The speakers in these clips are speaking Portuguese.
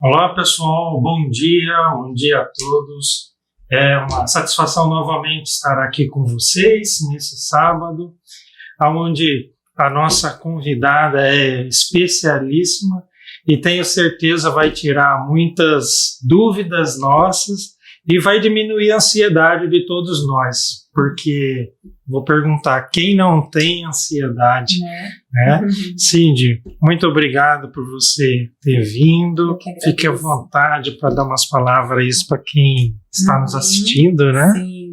Olá pessoal, bom dia a todos. É uma satisfação novamente estar aqui com vocês nesse sábado, onde a nossa convidada é especialíssima e tenho certeza vai tirar muitas dúvidas nossas e vai diminuir a ansiedade de todos nós, porque vou perguntar quem não tem ansiedade, né? Cindy, muito obrigado por você ter vindo. Fique à vontade para dar umas palavras para quem está nos assistindo, né? Sim,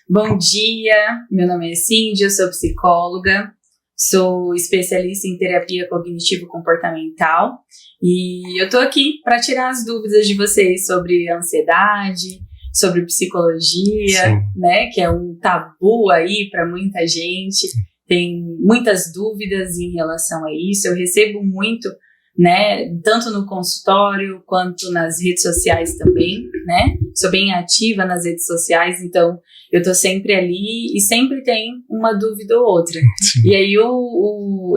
Bom dia, meu nome é Cindy, eu sou psicóloga, sou especialista em terapia cognitivo-comportamental e eu tô aqui para tirar as dúvidas de vocês sobre ansiedade, sobre psicologia, né, que é um tabu aí para muita gente. Tem muitas dúvidas em relação a isso. Eu recebo muito, né, tanto no consultório quanto nas redes sociais também, né? Sou bem ativa nas redes sociais, então eu tô sempre ali e sempre tem uma dúvida ou outra. Sim. E aí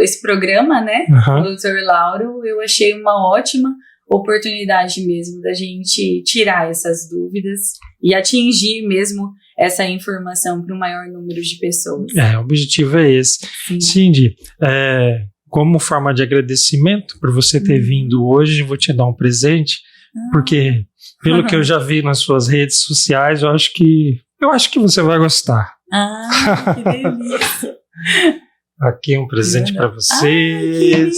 esse programa, né, do Dr. Lauro, eu achei uma ótima oportunidade mesmo da gente tirar essas dúvidas e atingir mesmo essa informação para o maior número de pessoas. O objetivo é esse. Sim. Cindy, como forma de agradecimento por você ter vindo hoje, vou te dar um presente, porque pelo que eu já vi nas suas redes sociais, eu acho que você vai gostar. Que delícia! Aqui um presente para vocês.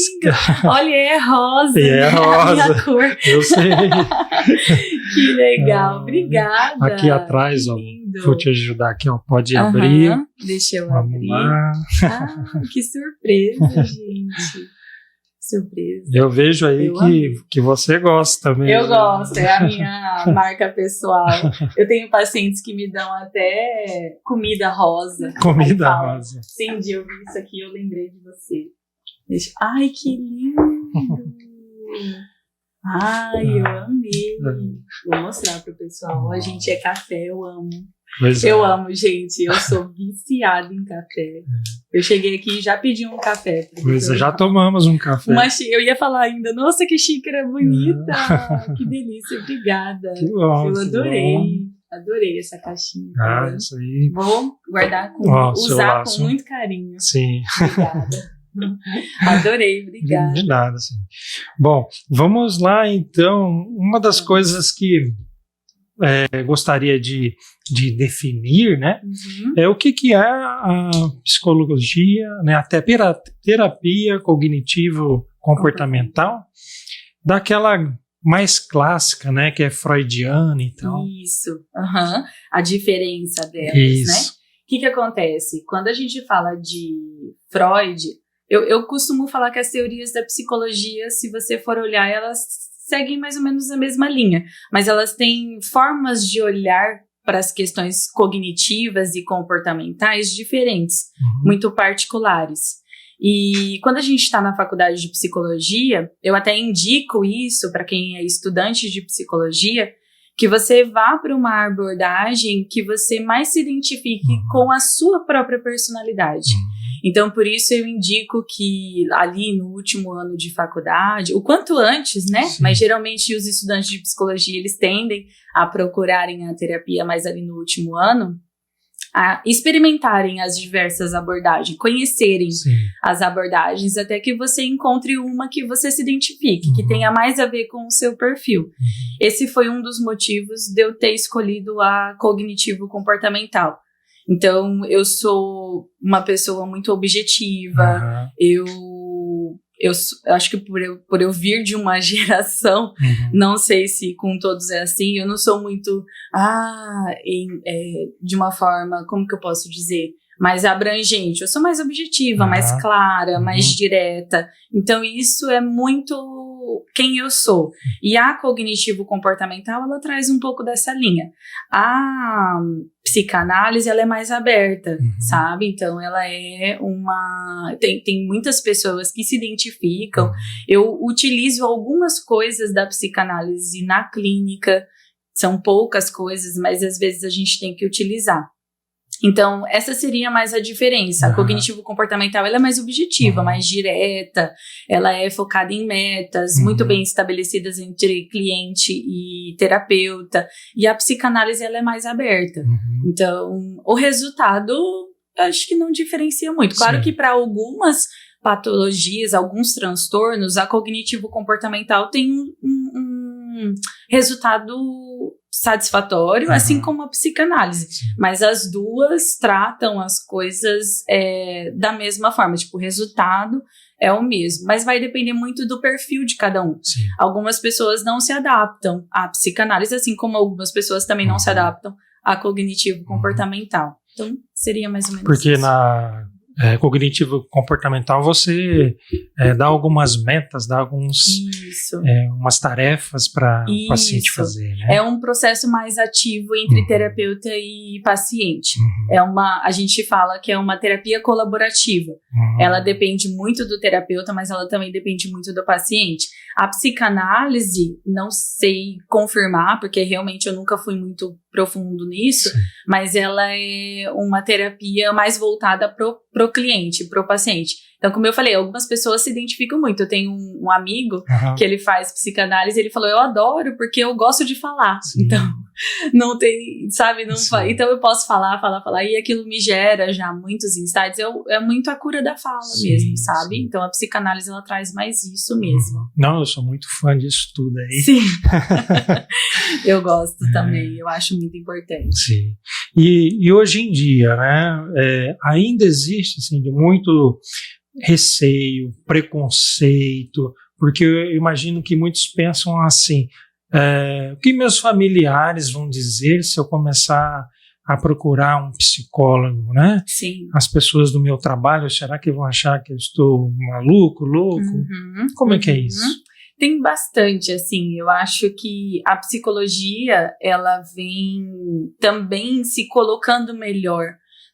Olha, é rosa. É rosa. Minha cor. Eu sei. Que legal, obrigada. Aqui atrás, ó, vou te ajudar aqui, ó, pode abrir. Deixa eu Vamos abrir. Lá. Que surpresa, gente. Surpresa. Eu vejo aí que você gosta mesmo. Eu gosto, é a minha marca pessoal. Eu tenho pacientes que me dão até comida rosa. Comida rosa. Cindy, eu vi isso aqui e eu lembrei de você. Ai, que lindo! Ai, eu amei. Vou mostrar pro pessoal. A gente é café, eu amo. Eu amo, gente. Eu sou viciada em café. Eu cheguei aqui e já pedi um café. Já tomamos um café. Eu ia falar ainda, nossa, que xícara bonita. Que delícia, obrigada. Que bom, eu adorei. Adorei essa caixinha. Isso aí. Vou guardar usar com muito carinho. Sim. Obrigada. Adorei, obrigada. De nada, sim. Bom, vamos lá então. Uma das coisas que gostaria de definir, né, é o que é a psicologia, né, até terapia cognitivo-comportamental, daquela mais clássica, né, que é freudiana e tal. Isso, a diferença delas, Isso. né? O que acontece? Quando a gente fala de Freud, eu costumo falar que as teorias da psicologia, se você for olhar, elas seguem mais ou menos a mesma linha, mas elas têm formas de olhar para as questões cognitivas e comportamentais diferentes, muito particulares. E quando a gente está na faculdade de psicologia, eu até indico isso para quem é estudante de psicologia, que você vá para uma abordagem que você mais se identifique com a sua própria personalidade. Então, por isso eu indico que ali no último ano de faculdade, o quanto antes, né? Sim. Mas geralmente os estudantes de psicologia, eles tendem a procurarem a terapia mais ali no último ano, a experimentarem as diversas abordagens, conhecerem as abordagens, até que você encontre uma que você se identifique, que tenha mais a ver com o seu perfil. Esse foi um dos motivos de eu ter escolhido a cognitivo-comportamental. Então, eu sou uma pessoa muito objetiva, eu acho que por eu vir de uma geração, não sei se com todos é assim, eu não sou muito, de uma forma, como que eu posso dizer, mais abrangente. Eu sou mais objetiva, mais clara, mais direta. Então, isso é muito quem eu sou. E a cognitivo-comportamental, ela traz um pouco dessa linha. A psicanálise, ela é mais aberta, sabe? Então, ela é tem muitas pessoas que se identificam. Eu utilizo algumas coisas da psicanálise na clínica, são poucas coisas, mas às vezes a gente tem que utilizar. Então, essa seria mais a diferença. A cognitivo-comportamental, ela é mais objetiva, mais direta, ela é focada em metas, muito bem estabelecidas entre cliente e terapeuta, e a psicanálise, ela é mais aberta. Então, o resultado, eu acho que não diferencia muito. Claro que para algumas patologias, alguns transtornos, a cognitivo-comportamental tem um resultado satisfatório, assim como a psicanálise. Mas as duas tratam as coisas da mesma forma. Tipo, o resultado é o mesmo. Mas vai depender muito do perfil de cada um. Algumas pessoas não se adaptam à psicanálise, assim como algumas pessoas também não se adaptam à cognitivo-comportamental. Então, seria mais ou menos porque isso. Na cognitivo-comportamental você dá algumas metas, dá umas tarefas para o paciente fazer, né? É um processo mais ativo entre terapeuta e paciente. A gente fala que é uma terapia colaborativa. Ela depende muito do terapeuta, mas ela também depende muito do paciente. A psicanálise, não sei confirmar, porque realmente eu nunca fui muito profundo nisso, mas ela é uma terapia mais voltada pro cliente, pro paciente. Então, como eu falei, algumas pessoas se identificam muito. Eu tenho um amigo que ele faz psicanálise, ele falou, eu adoro porque eu gosto de falar. Então, não tem, sabe, então eu posso falar, e aquilo me gera já muitos insights. É muito a cura da fala mesmo, sabe? Então, a psicanálise, ela traz mais isso mesmo. Não, eu sou muito fã disso tudo aí. Sim. Eu gosto também, eu acho muito importante. Sim. E hoje em dia, né, ainda existe, assim, de muito receio, preconceito, porque eu imagino que muitos pensam assim, o que meus familiares vão dizer se eu começar a procurar um psicólogo, né? Sim. As pessoas do meu trabalho, será que vão achar que eu estou maluco, louco? Como é que é isso? Tem bastante, assim, eu acho que a psicologia, ela vem também se colocando melhor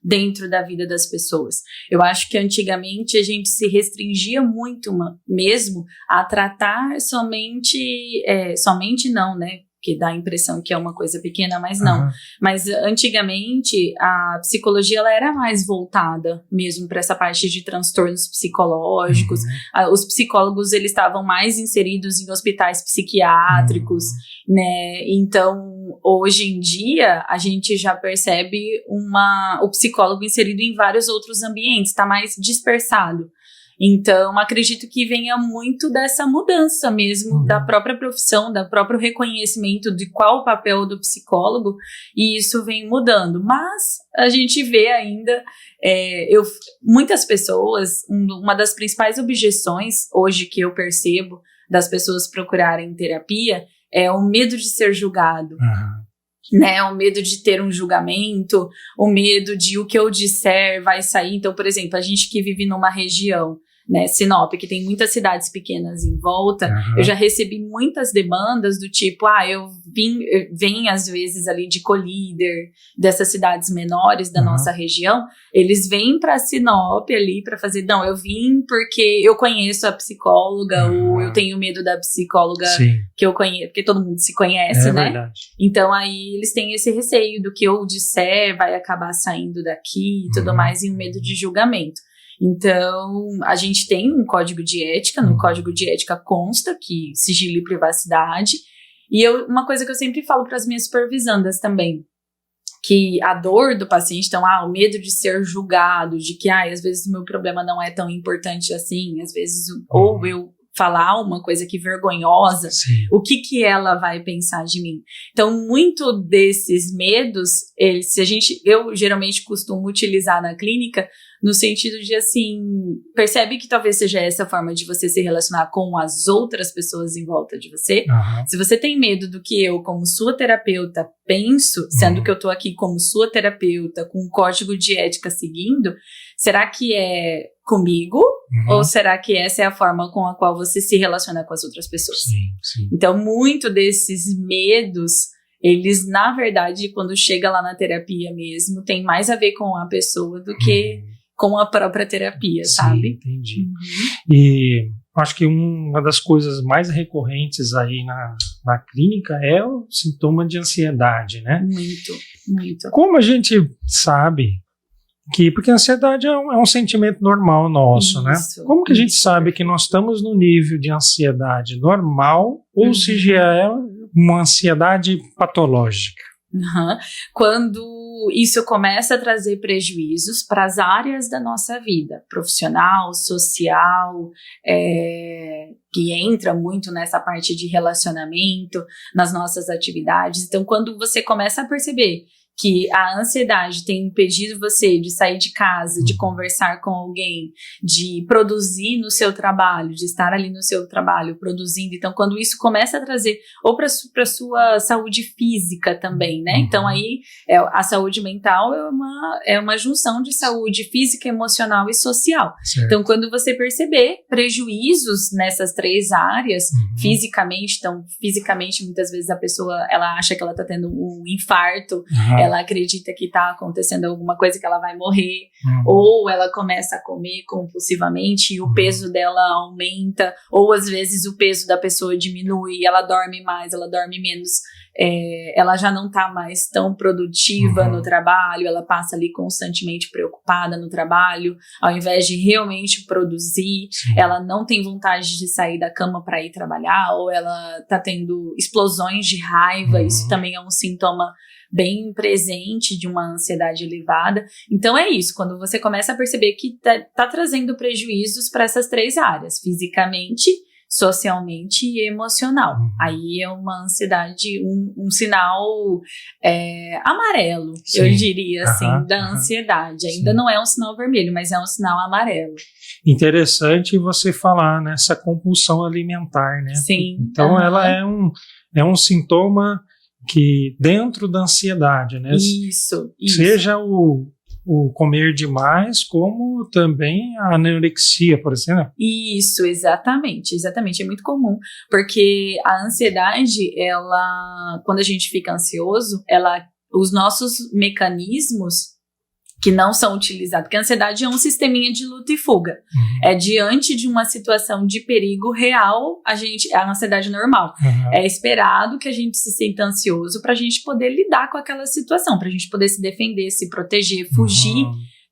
dentro da vida das pessoas. Eu acho que antigamente a gente se restringia muito mesmo a tratar somente não, né? Que dá a impressão que é uma coisa pequena, mas não. Mas antigamente a psicologia ela era mais voltada mesmo para essa parte de transtornos psicológicos. Os psicólogos eles estavam mais inseridos em hospitais psiquiátricos, né? Então hoje em dia a gente já percebe o psicólogo inserido em vários outros ambientes, está mais dispersado. Então, acredito que venha muito dessa mudança mesmo, da própria profissão, do próprio reconhecimento de qual o papel do psicólogo, e isso vem mudando. Mas a gente vê ainda, muitas pessoas, uma das principais objeções hoje que eu percebo das pessoas procurarem terapia é o medo de ser julgado. Né, o medo de ter um julgamento, o medo de o que eu disser vai sair. Então, por exemplo, a gente que vive numa região, né, Sinop, que tem muitas cidades pequenas em volta, eu já recebi muitas demandas do tipo, eu venho às vezes ali de colíder, dessas cidades menores da nossa região, eles vêm para Sinop ali para fazer, não, eu vim porque eu conheço a psicóloga, ou eu tenho medo da psicóloga que eu conheço, porque todo mundo se conhece, né? Verdade. Então aí eles têm esse receio do que eu disser vai acabar saindo daqui e tudo mais, e um medo de julgamento. Então, a gente tem um código de ética, no código de ética consta que sigilo e privacidade, e uma coisa que eu sempre falo para as minhas supervisandas também, que a dor do paciente, então, o medo de ser julgado, de que, às vezes o meu problema não é tão importante assim, às vezes, ou eu falar uma coisa que vergonhosa, o que ela vai pensar de mim? Então, muito desses medos, eu geralmente costumo utilizar na clínica, no sentido de, assim, percebe que talvez seja essa forma de você se relacionar com as outras pessoas em volta de você. Se você tem medo do que eu, como sua terapeuta, penso, sendo que eu tô aqui como sua terapeuta, com um código de ética seguindo, será que é comigo? Ou será que essa é a forma com a qual você se relaciona com as outras pessoas? Então, muito desses medos, eles, na verdade, quando chega lá na terapia mesmo, tem mais a ver com a pessoa do que com a própria terapia, sabe? Entendi. E acho que uma das coisas mais recorrentes aí na clínica é o sintoma de ansiedade, né? Muito, muito. Como a gente sabe porque a ansiedade é um sentimento normal nosso, né? Como que a gente sabe que nós estamos no nível de ansiedade normal ou se já é uma ansiedade patológica? Quando isso começa a trazer prejuízos para as áreas da nossa vida, profissional, social, que entra muito nessa parte de relacionamento, nas nossas atividades. Então, quando você começa a perceber que a ansiedade tem impedido você de sair de casa, de conversar com alguém, de produzir no seu trabalho, de estar ali no seu trabalho produzindo. Então, quando isso começa a trazer, ou para a sua saúde física também, né? Então, aí, a saúde mental é uma junção de saúde física, emocional e social. Certo. Então, quando você perceber prejuízos nessas 3 áreas, fisicamente, então, fisicamente, muitas vezes a pessoa, ela acha que ela está tendo um infarto, ela acredita que está acontecendo alguma coisa, que ela vai morrer, ou ela começa a comer compulsivamente e o peso dela aumenta, ou às vezes o peso da pessoa diminui, ela dorme mais, ela dorme menos, ela já não está mais tão produtiva no trabalho, ela passa ali constantemente preocupada no trabalho, ao invés de realmente produzir, ela não tem vontade de sair da cama para ir trabalhar, ou ela está tendo explosões de raiva, isso também é um sintoma bem presente de uma ansiedade elevada. Então é isso, quando você começa a perceber que tá trazendo prejuízos para essas 3 áreas, fisicamente, socialmente e emocional. Aí é uma ansiedade, um sinal amarelo, eu diria assim, da ansiedade. Ainda não é um sinal vermelho, mas é um sinal amarelo. Interessante você falar nessa compulsão alimentar, né? Sim. Então ela é um sintoma que dentro da ansiedade, né? Isso. Seja o comer demais, como também a anorexia, por exemplo. Isso, exatamente, é muito comum, porque a ansiedade, ela, quando a gente fica ansioso, os nossos mecanismos que não são utilizados, porque a ansiedade é um sisteminha de luta e fuga. É diante de uma situação de perigo real, a ansiedade normal. É esperado que a gente se sinta ansioso para a gente poder lidar com aquela situação, para a gente poder se defender, se proteger, fugir,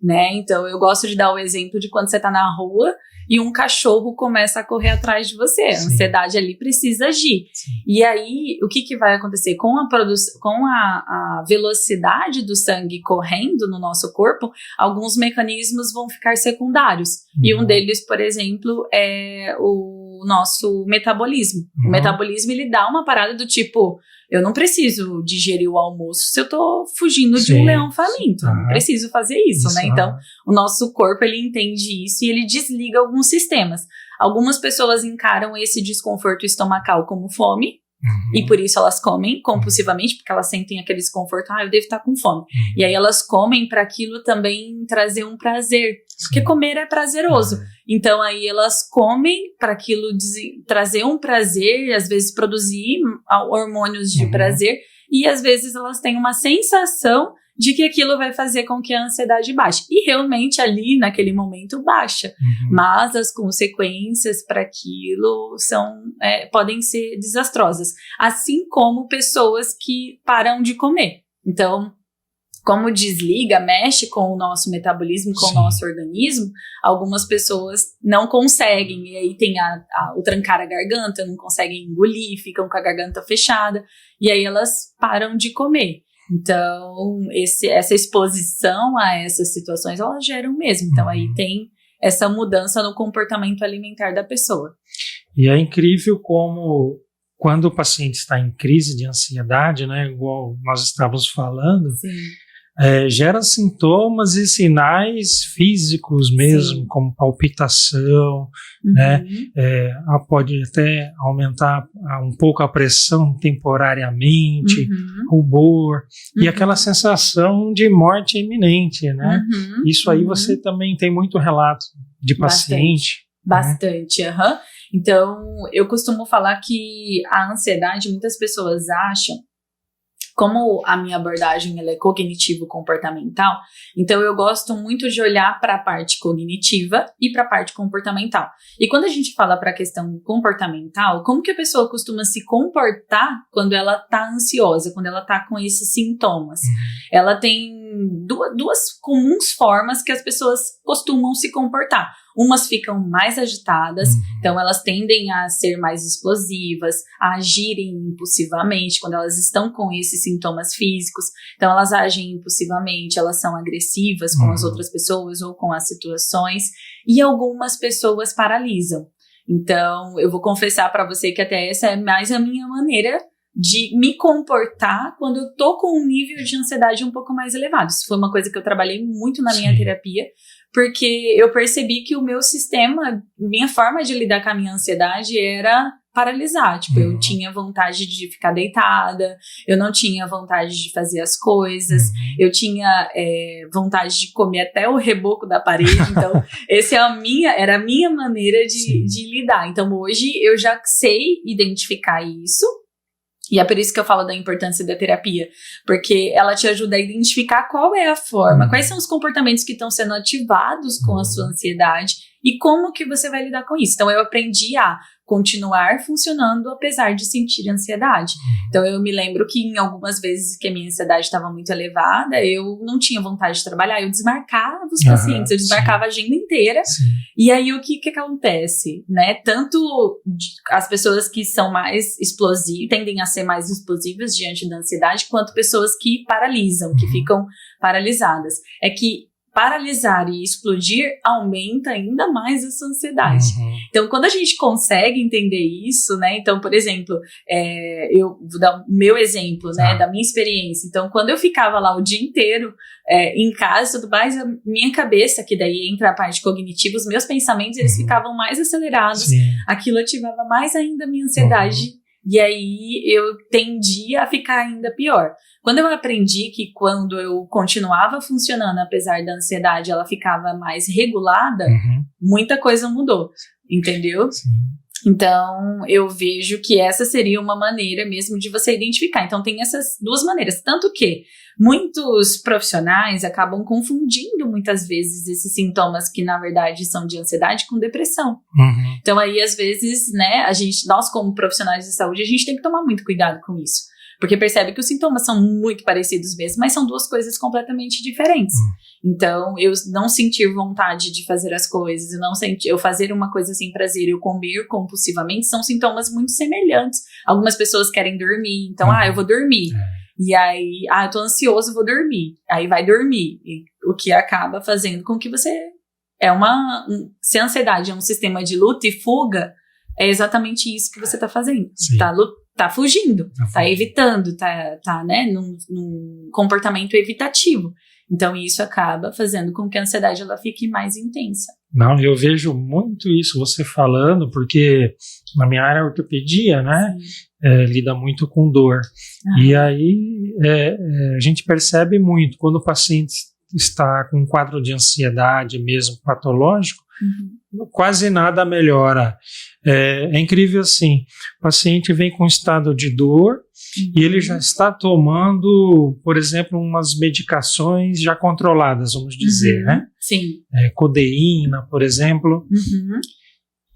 né? Então, eu gosto de dar o exemplo de quando você está na rua e um cachorro começa a correr atrás de você. A ansiedade ali precisa agir. E aí, o que vai acontecer? Com a velocidade do sangue correndo no nosso corpo, alguns mecanismos vão ficar secundários. E um deles, por exemplo, é o nosso metabolismo. O metabolismo, ele dá uma parada do tipo, eu não preciso digerir o almoço se eu tô fugindo de um leão faminto. Eu não preciso fazer isso, né? Então, o nosso corpo, ele entende isso e ele desliga alguns sistemas. Algumas pessoas encaram esse desconforto estomacal como fome, e por isso elas comem compulsivamente, porque elas sentem aquele desconforto, eu devo estar com fome. E aí elas comem para aquilo também trazer um prazer, porque comer é prazeroso. Então aí elas comem para aquilo trazer um prazer, às vezes produzir hormônios de prazer, e às vezes elas têm uma sensação de que aquilo vai fazer com que a ansiedade baixe. E realmente ali, naquele momento, baixa. Mas as consequências para aquilo podem ser desastrosas. Assim como pessoas que param de comer. Então, como desliga, mexe com o nosso metabolismo, com o nosso organismo, algumas pessoas não conseguem. E aí tem o trancar a garganta, não conseguem engolir, ficam com a garganta fechada. E aí elas param de comer. Então, essa exposição a essas situações, elas geram mesmo. Então, aí tem essa mudança no comportamento alimentar da pessoa. E é incrível como, quando o paciente está em crise de ansiedade, né, igual nós estávamos falando, gera sintomas e sinais físicos mesmo, como palpitação, né? Pode até aumentar um pouco a pressão temporariamente, rubor, e aquela sensação de morte iminente, né? Isso aí você também tem muito relato de paciente. Bastante. Então, eu costumo falar que a ansiedade, muitas pessoas acham como a minha abordagem ela é cognitivo-comportamental, então eu gosto muito de olhar para a parte cognitiva e para a parte comportamental. E quando a gente fala para a questão comportamental, como que a pessoa costuma se comportar quando ela está ansiosa, quando ela está com esses sintomas? Ela tem duas comuns formas que as pessoas costumam se comportar. Umas ficam mais agitadas, então elas tendem a ser mais explosivas, a agirem impulsivamente quando elas estão com esses sintomas físicos. Então elas agem impulsivamente, elas são agressivas com as outras pessoas ou com as situações. E algumas pessoas paralisam. Então eu vou confessar para você que até essa é mais a minha maneira de me comportar quando eu tô com um nível de ansiedade um pouco mais elevado. Isso foi uma coisa que eu trabalhei muito na minha terapia, porque eu percebi que o meu sistema, minha forma de lidar com a minha ansiedade era paralisar. Tipo, eu tinha vontade de ficar deitada, eu não tinha vontade de fazer as coisas, eu tinha vontade de comer até o reboco da parede. Então, era a minha maneira de lidar. Então, hoje eu já sei identificar isso. E é por isso que eu falo da importância da terapia, porque ela te ajuda a identificar qual é a forma, quais são os comportamentos que estão sendo ativados com a sua ansiedade e como que você vai lidar com isso. Então eu aprendi a continuar funcionando apesar de sentir ansiedade. Então eu me lembro que em algumas vezes que a minha ansiedade estava muito elevada, eu não tinha vontade de trabalhar, eu desmarcava os pacientes, eu desmarcava a agenda inteira. E aí o que acontece, né? Tanto as pessoas que são mais explosivas, tendem a ser mais explosivas diante da ansiedade, quanto pessoas que paralisam, que ficam paralisadas. É que paralisar e explodir aumenta ainda mais essa ansiedade. Então, quando a gente consegue entender isso, né? Então, por exemplo, eu vou dar o meu exemplo, né? Da minha experiência. Então, quando eu ficava lá o dia inteiro em casa e tudo mais, a minha cabeça, que daí entra a parte cognitiva, os meus pensamentos, eles ficavam mais acelerados. Aquilo ativava mais ainda a minha ansiedade. E aí eu tendia a ficar ainda pior. Quando eu aprendi que quando eu continuava funcionando, apesar da ansiedade, ela ficava mais regulada, muita coisa mudou, entendeu? Então, eu vejo que essa seria uma maneira mesmo de você identificar. Então, tem essas duas maneiras. Tanto que muitos profissionais acabam confundindo muitas vezes esses sintomas que, na verdade, são de ansiedade com depressão. Então, aí, às vezes, né, nós como profissionais de saúde, a gente tem que tomar muito cuidado com isso. Porque percebe que os sintomas são muito parecidos mesmo, mas são duas coisas completamente diferentes. Então, eu não sentir vontade de fazer as coisas, eu fazer uma coisa sem prazer, eu comer compulsivamente, são sintomas muito semelhantes. Algumas pessoas querem dormir, então, eu vou dormir. E aí, eu tô ansioso, vou dormir. Aí vai dormir. E o que acaba fazendo com que você... Se a ansiedade é um sistema de luta e fuga, é exatamente isso que você tá fazendo. Tá fugindo, tá evitando, tá né, num comportamento evitativo. Então, isso acaba fazendo com que a ansiedade ela fique mais intensa. Não, eu vejo muito isso você falando, porque na minha área ortopedia, né, lida muito com dor. E aí a gente percebe muito quando o paciente está com um quadro de ansiedade mesmo patológico, quase nada melhora. É incrível assim, o paciente vem com um estado de dor e ele já está tomando, por exemplo, umas medicações já controladas, vamos dizer, né? Codeína, por exemplo.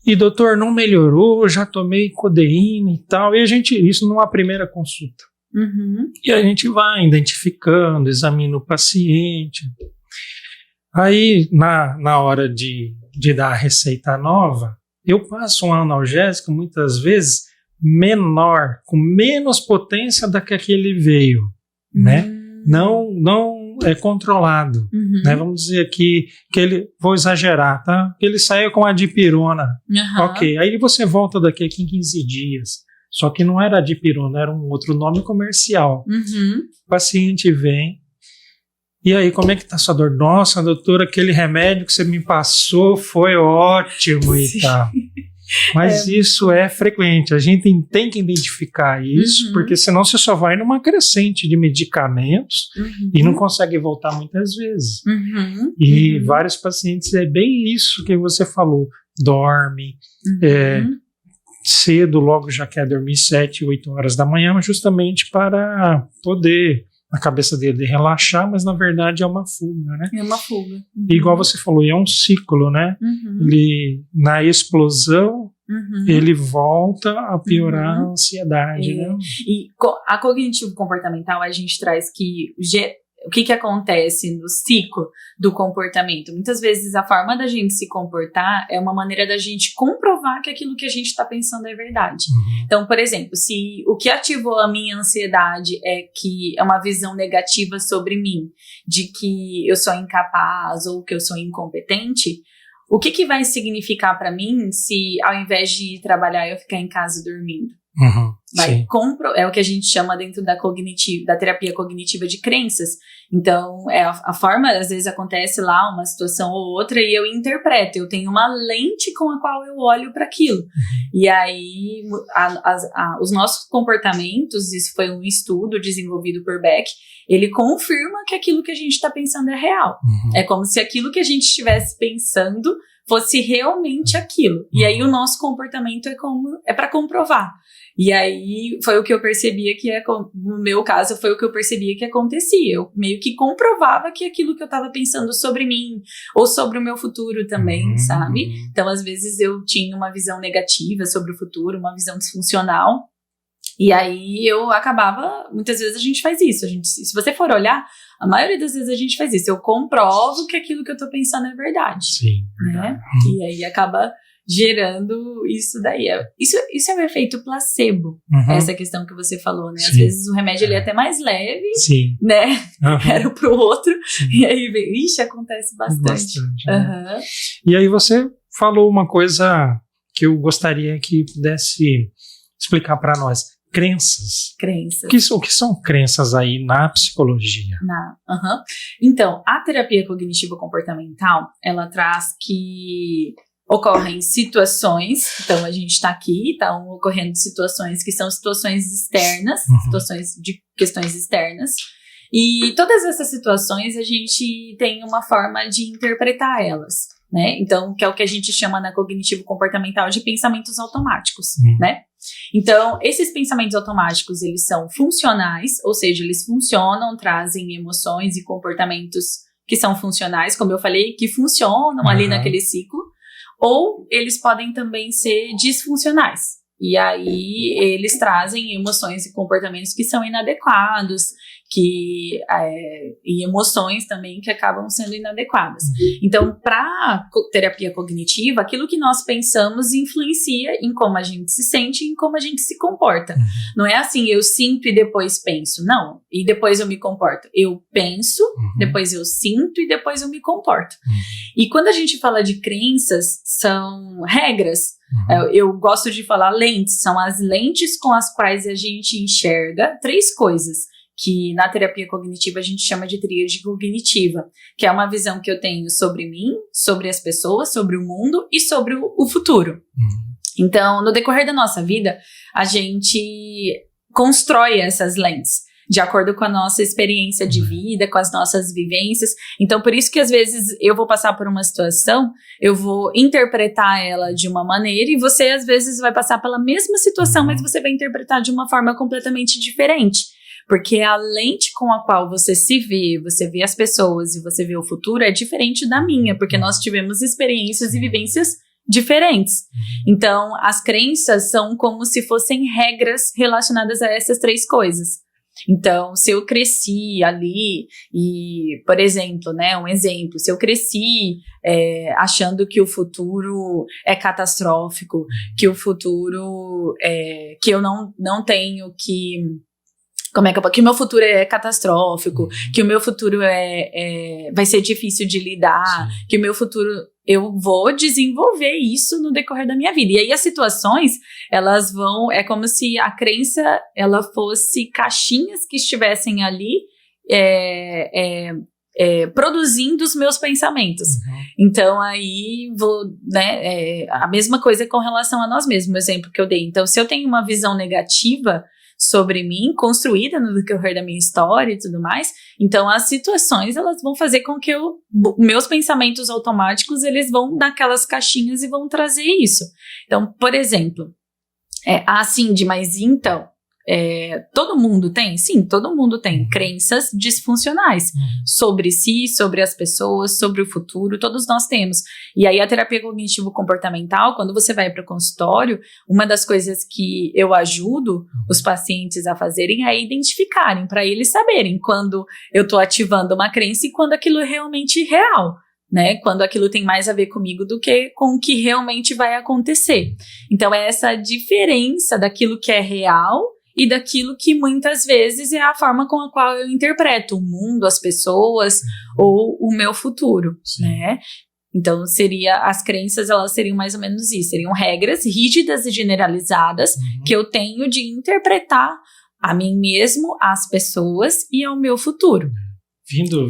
E doutor, não melhorou, já tomei codeína e tal. E isso numa primeira consulta. E a gente vai identificando, examina o paciente. Aí, na hora de dar a receita nova, eu passo um analgésico, muitas vezes, menor, com menos potência da que aquele veio, né? Não é controlado, né? Vamos dizer aqui que ele, vou exagerar, tá? Que ele saiu com a dipirona. Ok, aí você volta daqui a 15 dias. Só que não era dipirona, era um outro nome comercial. O paciente vem, e aí, como é que tá a sua dor? Nossa, doutora, aquele remédio que você me passou foi ótimo e tal. Mas isso é frequente, a gente tem que identificar isso, porque senão você só vai numa crescente de medicamentos e não consegue voltar muitas vezes. E vários pacientes, é bem isso que você falou, dorme, cedo, logo já quer dormir 7, 8 horas da manhã, justamente para poder a cabeça dele relaxar, mas na verdade é uma fuga, né? É uma fuga. Uhum. E igual você falou, é um ciclo, né? Uhum. Ele, na explosão, Uhum. ele volta a piorar a ansiedade, né? E a cognitivo-comportamental, a gente traz que o que acontece no ciclo do comportamento? Muitas vezes a forma da gente se comportar é uma maneira da gente comprovar que aquilo que a gente está pensando é verdade. Uhum. Então, por exemplo, se o que ativou a minha ansiedade é que é uma visão negativa sobre mim, de que eu sou incapaz ou que eu sou incompetente, o que vai significar para mim se ao invés de ir trabalhar eu ficar em casa dormindo? Uhum, é o que a gente chama dentro da terapia cognitiva de crenças. Então, a forma, às vezes acontece lá uma situação ou outra e eu interpreto, eu tenho uma lente com a qual eu olho para aquilo. E aí, os nossos comportamentos, isso foi um estudo desenvolvido por Beck, ele confirma que aquilo que a gente está pensando é real. É como se aquilo que a gente estivesse pensando fosse realmente aquilo. E aí o nosso comportamento é para comprovar. E aí foi o que eu percebia no meu caso, foi o que eu percebia que acontecia. Eu meio que comprovava que aquilo que eu estava pensando sobre mim, ou sobre o meu futuro também, sabe? Então, às vezes eu tinha uma visão negativa sobre o futuro, uma visão disfuncional. E aí eu acabava, muitas vezes a gente faz isso. Se você for olhar, a maioria das vezes a gente faz isso. Eu comprovo que aquilo que eu tô pensando é verdade. Sim, né? E aí acaba gerando isso daí. Isso é um efeito placebo, essa questão que você falou, né? Às vezes o remédio ele é até mais leve, né? Era pro outro, e aí acontece bastante. Né? E aí você falou uma coisa que eu gostaria que pudesse explicar para nós. Crenças. O que são crenças aí na psicologia? Então, a terapia cognitivo-comportamental, ela traz que ocorrem situações, então a gente está aqui, estão ocorrendo situações que são situações externas, situações de questões externas, e todas essas situações a gente tem uma forma de interpretar elas, né? Então, que é o que a gente chama na cognitivo-comportamental de pensamentos automáticos, né? Então, esses pensamentos automáticos, eles são funcionais, ou seja, eles funcionam, trazem emoções e comportamentos que são funcionais, como eu falei, que funcionam ali naquele ciclo, ou eles podem também ser disfuncionais. E aí, eles trazem emoções e comportamentos que são inadequados, e emoções também que acabam sendo inadequadas. Então, para terapia cognitiva, aquilo que nós pensamos influencia em como a gente se sente e em como a gente se comporta. Não é assim, eu sinto e depois penso. Não, e depois eu me comporto. Eu penso, depois eu sinto e depois eu me comporto. E quando a gente fala de crenças, são regras. Eu gosto de falar lentes, são as lentes com as quais a gente enxerga 3 coisas, que na terapia cognitiva a gente chama de tríade cognitiva, que é uma visão que eu tenho sobre mim, sobre as pessoas, sobre o mundo e sobre o futuro. Então, no decorrer da nossa vida, a gente constrói essas lentes, de acordo com a nossa experiência de vida, com as nossas vivências. Então, por isso que às vezes eu vou passar por uma situação, eu vou interpretar ela de uma maneira e você às vezes vai passar pela mesma situação, mas você vai interpretar de uma forma completamente diferente. Porque a lente com a qual você vê as pessoas e você vê o futuro é diferente da minha, porque nós tivemos experiências e vivências diferentes. Então, as crenças são como se fossem regras relacionadas a essas 3 coisas. Então, se eu cresci ali e, por exemplo, né, um exemplo, se eu cresci achando que o futuro é catastrófico, que o futuro que eu não tenho que... que o meu futuro é catastrófico, que o meu futuro vai ser difícil de lidar, que o meu futuro... Eu vou desenvolver isso no decorrer da minha vida. E aí as situações, elas vão... É como se a crença, ela fosse caixinhas que estivessem ali produzindo os meus pensamentos. Então, aí, a mesma coisa com relação a nós mesmos, o exemplo que eu dei. Então, se eu tenho uma visão negativa sobre mim, construída no decorrer da minha história e tudo mais, então as situações, elas vão fazer com que meus pensamentos automáticos, eles vão naquelas caixinhas e vão trazer isso. Então, por exemplo, Cindy, mas então, todo mundo tem? Sim, todo mundo tem crenças disfuncionais sobre si, sobre as pessoas, sobre o futuro, todos nós temos. E aí a terapia cognitivo-comportamental, quando você vai para o consultório, uma das coisas que eu ajudo os pacientes a fazerem é identificarem, para eles saberem quando eu estou ativando uma crença e quando aquilo é realmente real. Né, quando aquilo tem mais a ver comigo do que com o que realmente vai acontecer. Então é essa diferença daquilo que é real e daquilo que muitas vezes é a forma com a qual eu interpreto o mundo, as pessoas ou o meu futuro, né? Então as crenças, elas seriam mais ou menos isso, seriam regras rígidas e generalizadas que eu tenho de interpretar a mim mesmo, as pessoas e ao meu futuro. Vindo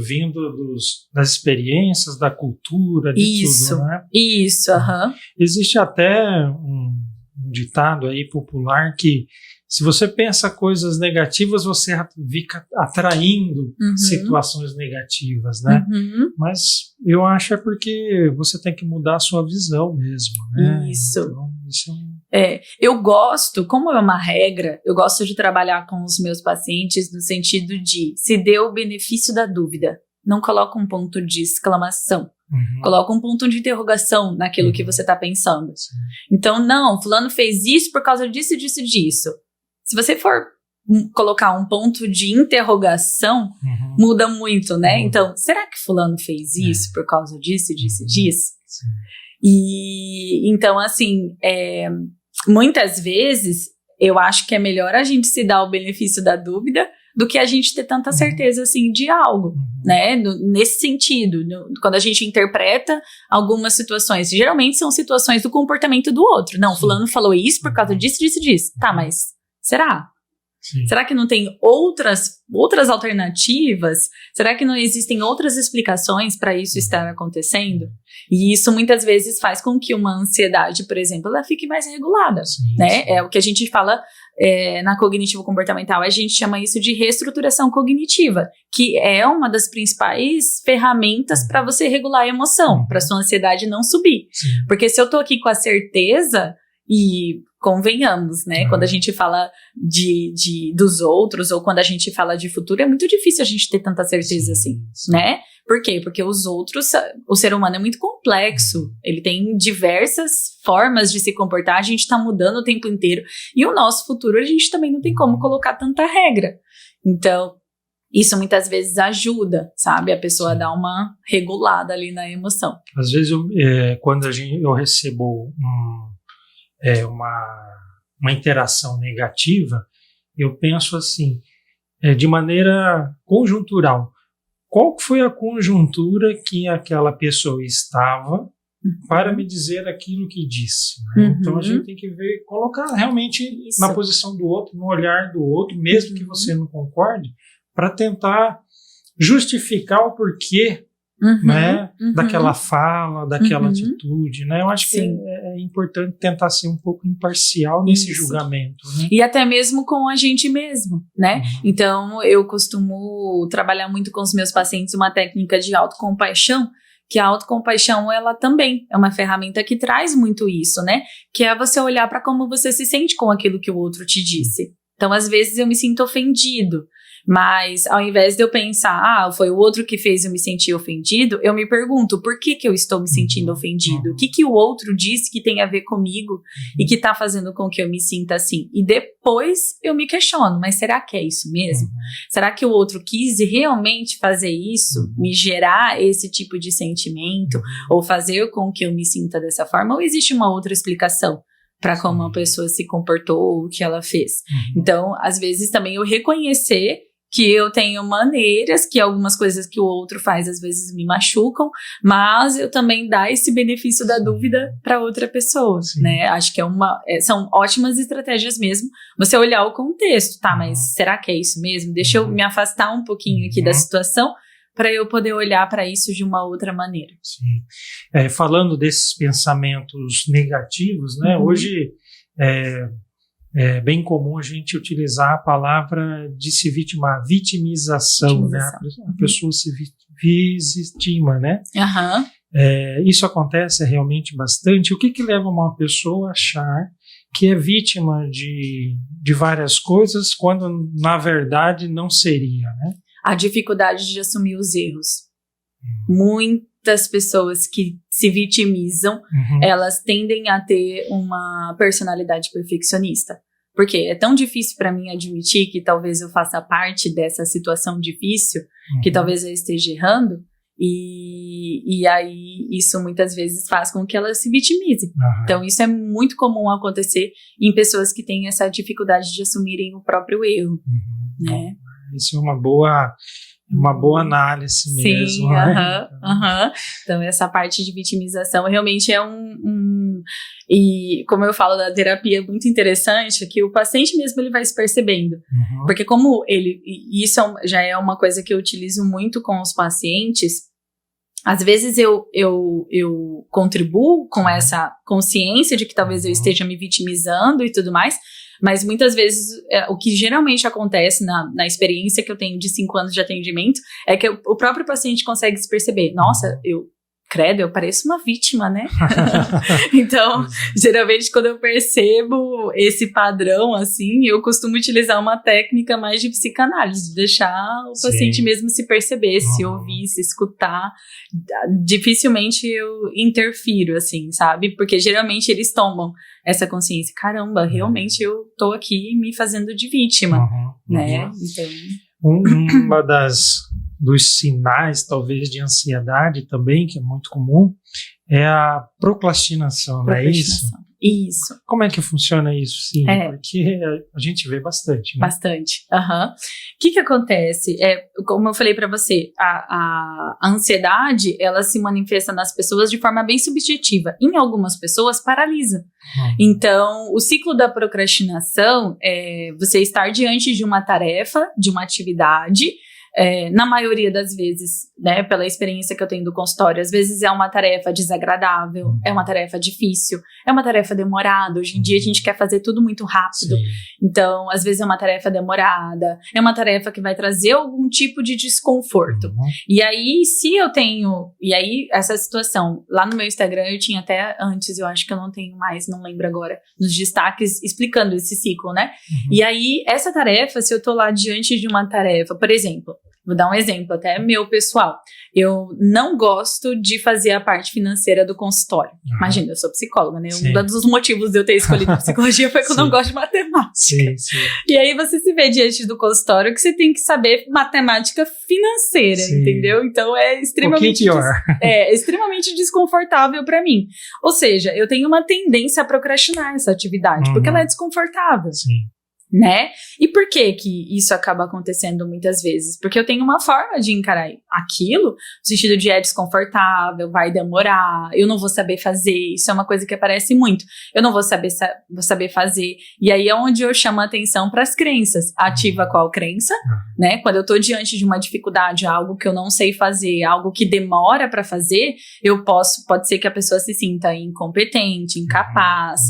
das experiências, da cultura, de tudo, né? Isso, Existe até um ditado aí popular que se você pensa coisas negativas, você fica atraindo situações negativas, né? Mas eu acho porque você tem que mudar a sua visão mesmo, né? Isso. Então, isso eu gosto, como é uma regra, eu gosto de trabalhar com os meus pacientes no sentido de se dê o benefício da dúvida. Não coloca um ponto de exclamação. Coloca um ponto de interrogação naquilo que você está pensando. Sim. Então, não, fulano fez isso por causa disso, disso, disso. Se você for colocar um ponto de interrogação, muda muito, né? Então, será que fulano fez isso por causa disso, disso, disso? Sim. E então, assim, muitas vezes eu acho que é melhor a gente se dar o benefício da dúvida do que a gente ter tanta certeza, assim, de algo, né? Nesse sentido, quando a gente interpreta algumas situações, geralmente são situações do comportamento do outro. Não, fulano falou isso por causa disso, disso, disso. Tá, mas será? Sim. Será que não tem outras alternativas? Será que não existem outras explicações para isso estar acontecendo? E isso muitas vezes faz com que uma ansiedade, por exemplo, ela fique mais regulada, né? Sim. É o que a gente fala na cognitivo-comportamental, a gente chama isso de reestruturação cognitiva, que é uma das principais ferramentas para você regular a emoção, para sua ansiedade não subir. Sim. Porque se eu tô aqui com a certeza, e convenhamos, né? Quando a gente fala dos outros ou quando a gente fala de futuro, é muito difícil a gente ter tanta certeza assim, né? Por quê? Porque os outros, o ser humano é muito complexo, ele tem diversas formas de se comportar, a gente tá mudando o tempo inteiro, e o nosso futuro a gente também não tem como colocar tanta regra. Então, isso muitas vezes ajuda, sabe? A pessoa a dar uma regulada ali na emoção. Às vezes, quando eu recebo uma interação negativa, eu penso assim, de maneira conjuntural. Qual foi a conjuntura que aquela pessoa estava para me dizer aquilo que disse? Né? Então a gente tem que colocar realmente na posição do outro, no olhar do outro, mesmo que você não concorde, para tentar justificar o porquê né, daquela fala, daquela atitude, né? Eu acho que é importante tentar ser um pouco imparcial nesse julgamento, né? E até mesmo com a gente mesmo, né? Então, eu costumo trabalhar muito com os meus pacientes uma técnica de autocompaixão, que a autocompaixão, ela também é uma ferramenta que traz muito isso, né? Que é você olhar para como você se sente com aquilo que o outro te disse. Então, às vezes eu me sinto ofendido, mas ao invés de eu pensar, foi o outro que fez eu me sentir ofendido, eu me pergunto, por que eu estou me sentindo ofendido? O que o outro disse que tem a ver comigo e que está fazendo com que eu me sinta assim? E depois eu me questiono, mas será que é isso mesmo? Será que o outro quis realmente fazer isso? Me gerar esse tipo de sentimento? Ou fazer com que eu me sinta dessa forma? Ou existe uma outra explicação para como a pessoa se comportou ou o que ela fez? Então, às vezes também eu reconhecer que eu tenho maneiras, que algumas coisas que o outro faz às vezes me machucam, mas eu também dar esse benefício da dúvida para outra pessoa, né? Acho que são ótimas estratégias mesmo, você olhar o contexto, tá, mas será que é isso mesmo? Deixa eu me afastar um pouquinho aqui da situação para eu poder olhar para isso de uma outra maneira. Sim. Falando desses pensamentos negativos, né? Hoje é bem comum a gente utilizar a palavra de se vitimar, vitimização, né? A pessoa se vitima, né? Isso acontece realmente bastante. O que leva uma pessoa a achar que é vítima de várias coisas, quando na verdade não seria, né? A dificuldade de assumir os erros. Muitas pessoas que se vitimizam, elas tendem a ter uma personalidade perfeccionista. Porque é tão difícil para mim admitir que talvez eu faça parte dessa situação difícil, que talvez eu esteja errando, e aí isso muitas vezes faz com que ela se vitimize. Então isso é muito comum acontecer em pessoas que têm essa dificuldade de assumirem o próprio erro, né? Isso é uma boa análise mesmo. Sim, né? Então essa parte de vitimização realmente é e como eu falo da terapia, é muito interessante que o paciente mesmo ele vai se percebendo. Porque como isso já é uma coisa que eu utilizo muito com os pacientes, às vezes eu contribuo com essa consciência de que talvez eu esteja me vitimizando e tudo mais, mas muitas vezes o que geralmente acontece na experiência que eu tenho de 5 anos de atendimento é que o próprio paciente consegue se perceber, nossa, credo, eu pareço uma vítima, né? Então, geralmente quando eu percebo esse padrão, assim, eu costumo utilizar uma técnica mais de psicanálise, de deixar o paciente mesmo se perceber, se ouvir, se escutar. Dificilmente eu interfiro, assim, sabe? Porque geralmente eles tomam essa consciência, caramba, realmente eu tô aqui me fazendo de vítima, né? Então... Uma dos sinais, talvez, de ansiedade também, que é muito comum, é a procrastinação, não é isso? Isso. Como é que funciona isso, sim? Porque a gente vê bastante, né? Bastante. O que acontece? Como eu falei para você, a ansiedade, ela se manifesta nas pessoas de forma bem subjetiva. Em algumas pessoas, paralisa. Então, o ciclo da procrastinação é você estar diante de uma tarefa, de uma atividade, na maioria das vezes, né, pela experiência que eu tenho do consultório, às vezes é uma tarefa desagradável, é uma tarefa difícil, é uma tarefa demorada. Hoje em dia a gente quer fazer tudo muito rápido. Então, às vezes é uma tarefa demorada, é uma tarefa que vai trazer algum tipo de desconforto. E aí, essa situação, lá no meu Instagram eu tinha até antes, eu acho que eu não tenho mais, não lembro agora, nos destaques explicando esse ciclo, né? E aí, essa tarefa, se eu tô lá diante de uma tarefa, por exemplo, vou dar um exemplo até meu pessoal. Eu não gosto de fazer a parte financeira do consultório. Imagina, eu sou psicóloga, né? Um dos motivos de eu ter escolhido psicologia foi que eu não gosto de matemática. E aí você se vê diante do consultório que você tem que saber matemática financeira, entendeu? Então é extremamente, extremamente desconfortável para mim. Ou seja, eu tenho uma tendência a procrastinar essa atividade, porque ela é desconfortável. Né? E por que isso acaba acontecendo muitas vezes? Porque eu tenho uma forma de encarar aquilo, no sentido de é desconfortável, vai demorar, eu não vou saber fazer, isso é uma coisa que aparece muito, eu não vou saber fazer, e aí é onde eu chamo a atenção para as crenças. Ativa qual crença? Né? Quando eu tô diante de uma dificuldade, algo que eu não sei fazer, algo que demora para fazer, pode ser que a pessoa se sinta incompetente, incapaz,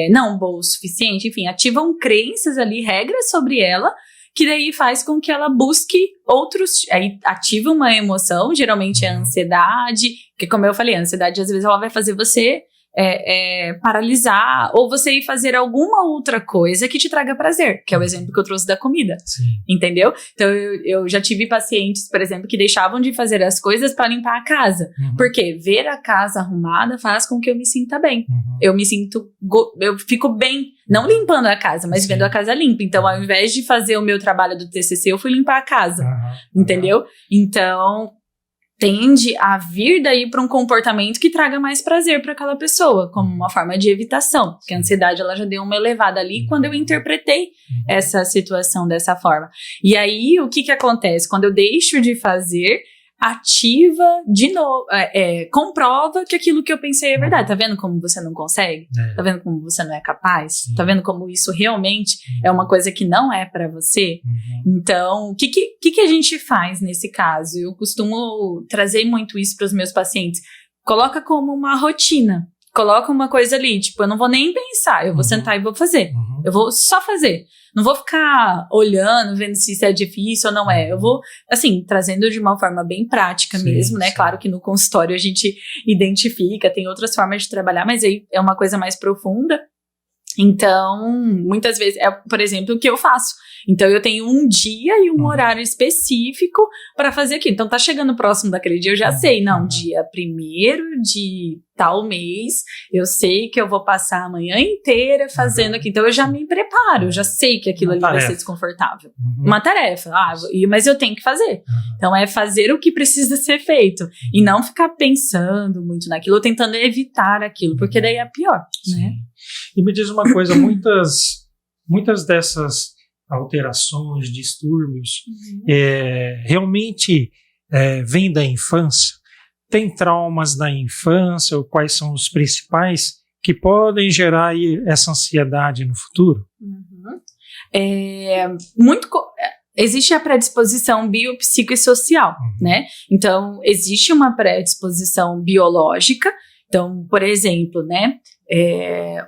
não boa o suficiente, enfim, ativam crenças ali, regras sobre ela, que daí faz com que ela busque aí ativa uma emoção, geralmente é a ansiedade, que como eu falei, a ansiedade às vezes ela vai fazer você paralisar, ou você ir fazer alguma outra coisa que te traga prazer, que é o exemplo que eu trouxe da comida, entendeu? Então eu já tive pacientes, por exemplo, que deixavam de fazer as coisas para limpar a casa, porque ver a casa arrumada faz com que eu me sinta bem, eu fico bem, não limpando a casa, mas vendo a casa limpa. Então ao invés de fazer o meu trabalho do TCC, eu fui limpar a casa, entendeu? Então tende a vir daí para um comportamento que traga mais prazer para aquela pessoa, como uma forma de evitação, porque a ansiedade ela já deu uma elevada ali quando eu interpretei essa situação dessa forma. E aí, o que acontece? Quando eu deixo de fazer, ativa de novo, comprova que aquilo que eu pensei é verdade. Tá vendo como você não consegue? Tá vendo como você não é capaz? Tá vendo como isso realmente é uma coisa que não é pra você? Então, o que a gente faz nesse caso? Eu costumo trazer muito isso pros meus pacientes. Coloca como uma rotina. Coloca uma coisa ali, tipo, eu não vou nem pensar, eu vou sentar e vou fazer. Eu vou só fazer. Não vou ficar olhando, vendo se isso é difícil ou não é. Eu vou, assim, trazendo de uma forma bem prática mesmo, né? Claro que no consultório a gente identifica, tem outras formas de trabalhar, mas aí é uma coisa mais profunda. Então, muitas vezes, por exemplo, o que eu faço. Então, eu tenho um dia e um horário específico para fazer aquilo. Então, tá chegando próximo daquele dia, eu já sei. Não, dia 1º de tal mês, eu sei que eu vou passar a manhã inteira fazendo aqui. Então, eu já me preparo, eu já sei que aquilo ali vai ser desconfortável. Uma tarefa. Mas eu tenho que fazer. Então, é fazer o que precisa ser feito. E não ficar pensando muito naquilo, ou tentando evitar aquilo, porque daí é pior, né? E me diz uma coisa, muitas dessas alterações, distúrbios, realmente vêm da infância? Tem traumas da infância, ou quais são os principais que podem gerar aí essa ansiedade no futuro? Existe a predisposição biopsicossocial, né? Então, existe uma predisposição biológica. Então, por exemplo, né?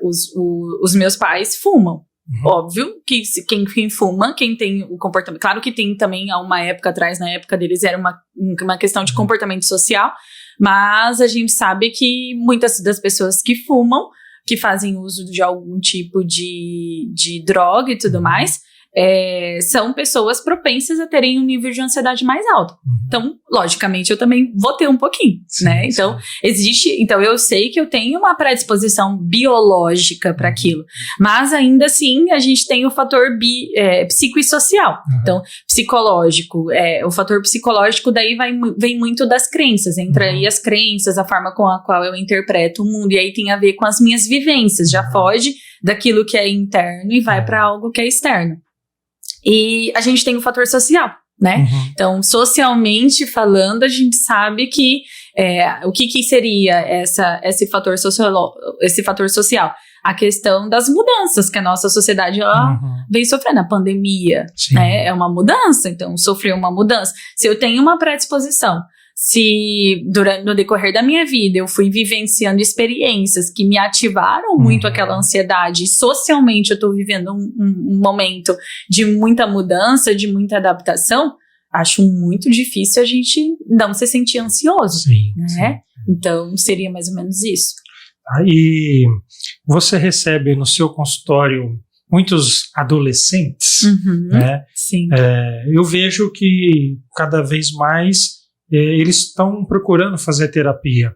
Os meus pais fumam. Óbvio que quem fuma, quem tem o comportamento... Claro que tem também, há uma época atrás, na época deles, era uma questão de comportamento social, mas a gente sabe que muitas das pessoas que fumam, que fazem uso de algum tipo de droga e tudo mais, são pessoas propensas a terem um nível de ansiedade mais alto. Então, logicamente, eu também vou ter um pouquinho, né? Então, então eu sei que eu tenho uma predisposição biológica para aquilo, mas ainda assim a gente tem o fator psicossocial. Então, psicológico, o fator psicológico daí vem muito das crenças, entra aí as crenças, a forma com a qual eu interpreto o mundo, e aí tem a ver com as minhas vivências, já foge daquilo que é interno e vai para algo que é externo. E a gente tem o fator social, né? Então, socialmente falando, a gente sabe que o que seria esse fator social? A questão das mudanças que a nossa sociedade vem sofrendo. A pandemia, né? É uma mudança, então sofreu uma mudança. Se eu tenho uma predisposição, se no decorrer da minha vida eu fui vivenciando experiências que me ativaram muito aquela ansiedade, e socialmente eu estou vivendo um momento de muita mudança, de muita adaptação, acho muito difícil a gente não se sentir ansioso, né? Então seria mais ou menos isso. E você recebe no seu consultório muitos adolescentes, né? Sim. Eu vejo que cada vez mais eles estão procurando fazer terapia.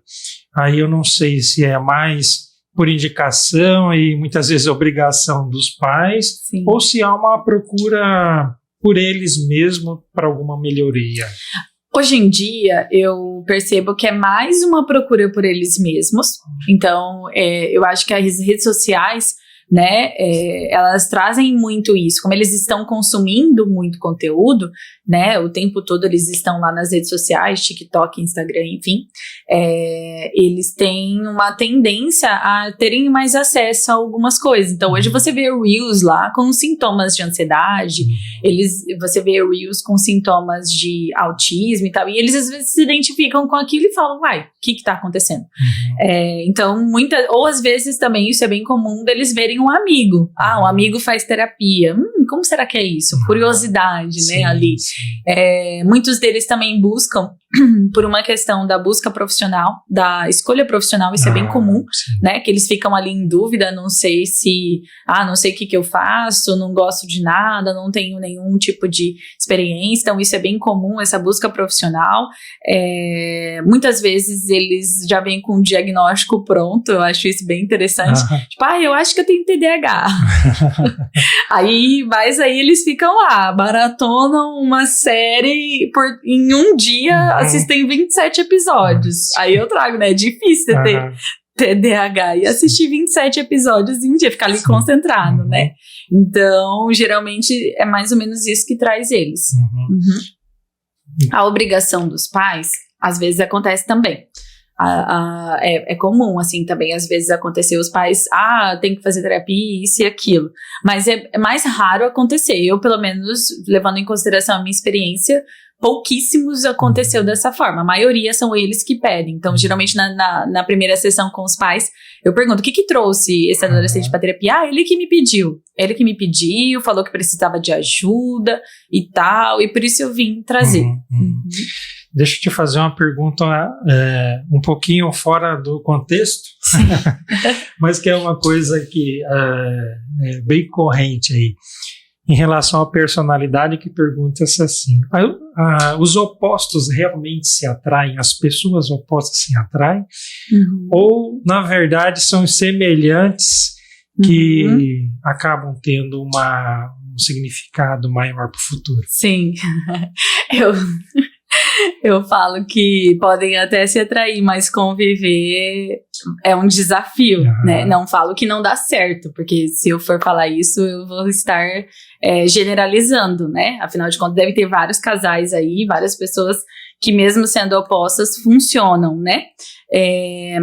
Aí eu não sei se é mais por indicação e muitas vezes obrigação dos pais, ou se há uma procura por eles mesmos para alguma melhoria. Hoje em dia, eu percebo que é mais uma procura por eles mesmos. Então, eu acho que as redes sociais, né, elas trazem muito isso. Como eles estão consumindo muito conteúdo, né, o tempo todo eles estão lá nas redes sociais, TikTok, Instagram, enfim, eles têm uma tendência a terem mais acesso a algumas coisas. Então, hoje você vê Reels lá com sintomas de ansiedade, você vê Reels com sintomas de autismo e tal, e eles às vezes se identificam com aquilo e falam, o que tá acontecendo? Então, ou às vezes também isso é bem comum deles verem um amigo. Um amigo faz terapia. Como será que é isso? Curiosidade, né, ali. Muitos deles também buscam por uma questão da busca profissional, da escolha profissional, isso é bem comum, né, que eles ficam ali em dúvida, não sei o que eu faço, não gosto de nada, não tenho nenhum tipo de experiência, então isso é bem comum, essa busca profissional. Muitas vezes eles já vêm com um diagnóstico pronto, eu acho isso bem interessante, tipo, eu acho que eu tenho TDAH. Mas aí eles ficam lá, maratonam uma série em um dia, assistem 27 episódios. Aí eu trago, né? É difícil ter TDAH e assistir 27 episódios em um dia, ficar ali concentrado, né? Então, geralmente, é mais ou menos isso que traz eles. A obrigação dos pais, às vezes, acontece também. É comum, assim, também, às vezes acontecer os pais, tem que fazer terapia, isso e aquilo, mas é mais raro acontecer. Eu, pelo menos, levando em consideração a minha experiência, pouquíssimos aconteceu dessa forma. A maioria são eles que pedem. Então, geralmente, na primeira sessão com os pais, eu pergunto, o que trouxe esse adolescente para terapia? Ah, ele que me pediu. Ele que me pediu, falou que precisava de ajuda e tal, e por isso eu vim trazer. Deixa eu te fazer uma pergunta um pouquinho fora do contexto, mas que é uma coisa que é bem corrente aí. Em relação à personalidade, que pergunta-se assim, os opostos realmente se atraem? As pessoas opostas se atraem? Ou, na verdade, são os semelhantes que acabam tendo um significado maior para o futuro? Sim, eu falo que podem até se atrair, mas conviver é um desafio, né? Não falo que não dá certo, porque se eu for falar isso, eu vou estar generalizando, né? Afinal de contas, deve ter vários casais aí, várias pessoas que mesmo sendo opostas, funcionam, né?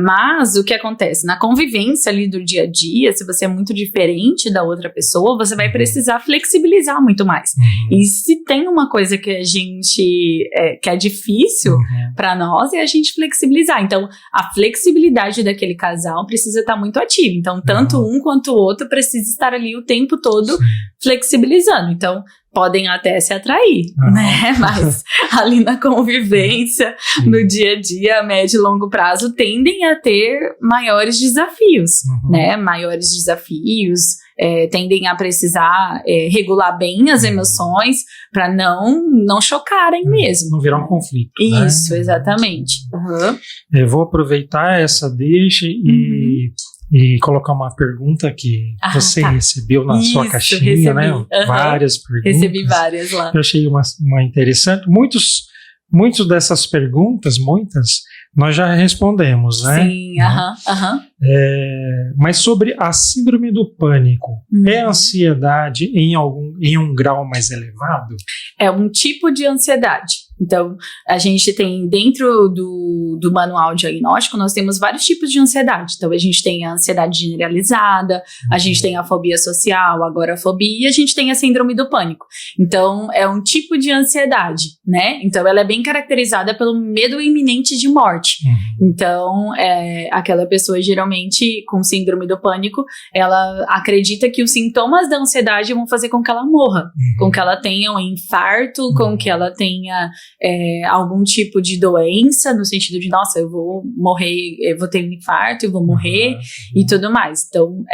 Mas o que acontece? Na convivência ali do dia a dia, se você é muito diferente da outra pessoa, você vai precisar flexibilizar muito mais. E se tem uma coisa que a gente que é difícil para nós, é a gente flexibilizar. Então, a flexibilidade daquele casal precisa estar muito ativa. Então, tanto um quanto o outro precisa estar ali o tempo todo flexibilizando. Então, podem até se atrair, né? Mas ali na convivência, no dia a dia, a médio e longo prazo, tendem a ter maiores desafios, né? Maiores desafios, tendem a precisar regular bem as emoções para não chocarem mesmo. Não virar um conflito. Isso, né? exatamente. Eu vou aproveitar essa deixa e colocar uma pergunta que você recebeu na sua caixinha, recebi. Né? Várias perguntas. Recebi várias lá. Eu achei uma interessante. Muitas dessas perguntas, nós já respondemos, né? Sim, mas sobre a síndrome do pânico, é ansiedade em um grau mais elevado? É um tipo de ansiedade. Então, a gente tem dentro do manual diagnóstico, nós temos vários tipos de ansiedade. Então, a gente tem a ansiedade generalizada, a gente tem a fobia social, a agorafobia, e a gente tem a síndrome do pânico. Então, é um tipo de ansiedade, né? Então, ela é bem caracterizada pelo medo iminente de morte. Então, aquela pessoa, geralmente, com síndrome do pânico, ela acredita que os sintomas da ansiedade vão fazer com que ela morra, com que ela tenha um infarto, com que ela tenha algum tipo de doença, no sentido de, nossa, eu vou morrer, eu vou ter um infarto, eu vou morrer e tudo mais. Então,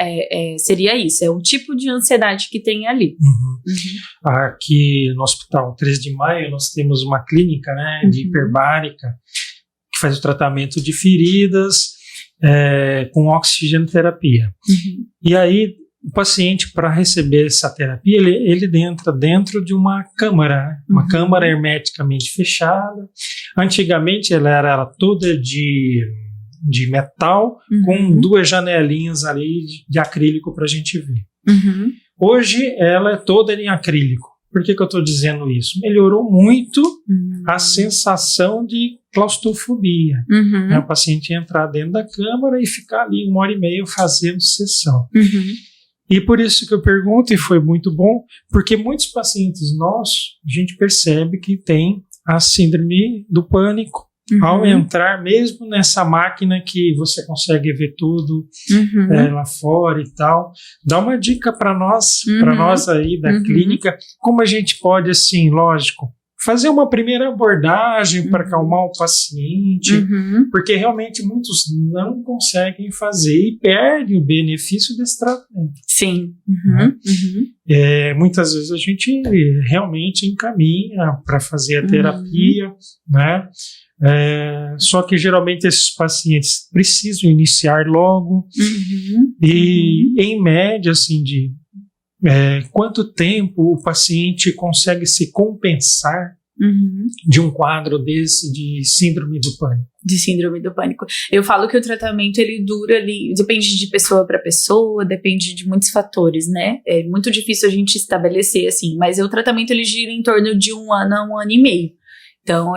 seria isso, é um tipo de ansiedade que tem ali. Aqui no Hospital 13 de Maio, nós temos uma clínica, né, de hiperbárica, que faz o tratamento de feridas com oxigenoterapia. E aí, o paciente, para receber essa terapia, ele entra dentro de uma câmara, uma câmara hermeticamente fechada. Antigamente, ela era toda de metal, com duas janelinhas ali de acrílico para a gente ver. Hoje, ela é toda em acrílico. Por que eu estou dizendo isso? Melhorou muito a sensação de claustrofobia. O paciente entrar dentro da câmara e ficar ali 1h30 fazendo sessão. E por isso que eu pergunto, e foi muito bom, porque muitos pacientes nossos, a gente percebe que tem a síndrome do pânico ao entrar mesmo nessa máquina que você consegue ver tudo lá fora e tal. Dá uma dica para nós aí da clínica, como a gente pode, assim, lógico, fazer uma primeira abordagem para acalmar o paciente, porque realmente muitos não conseguem fazer e perdem o benefício desse tratamento. Sim. Muitas vezes a gente realmente encaminha para fazer a terapia, né? Só que geralmente esses pacientes precisam iniciar logo e em média, assim, de quanto tempo o paciente consegue se compensar de um quadro desse de síndrome do pânico? De síndrome do pânico. Eu falo que o tratamento, ele dura ali, depende de pessoa para pessoa, depende de muitos fatores, né? É muito difícil a gente estabelecer assim, mas o tratamento, ele gira em torno de 1 ano a 1 ano e meio. Então,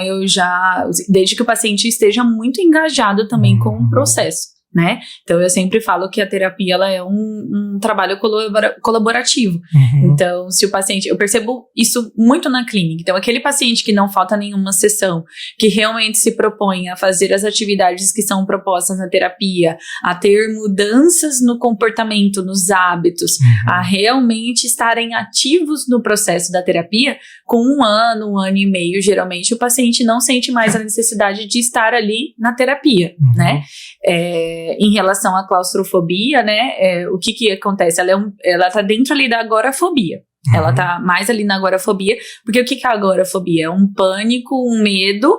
desde que o paciente esteja muito engajado também com o processo, né? Então, eu sempre falo que a terapia, ela é um trabalho colaborativo. Então, se o paciente... Eu percebo isso muito na clínica. Então, aquele paciente que não falta nenhuma sessão, que realmente se propõe a fazer as atividades que são propostas na terapia, a ter mudanças no comportamento, nos hábitos, a realmente estarem ativos no processo da terapia, com 1 ano e meio, geralmente, o paciente não sente mais a necessidade de estar ali na terapia, né? Em relação à claustrofobia, né, o que acontece? Ela tá dentro ali da agorafobia. Ela tá mais ali na agorafobia, porque o que é a agorafobia? É um pânico, um medo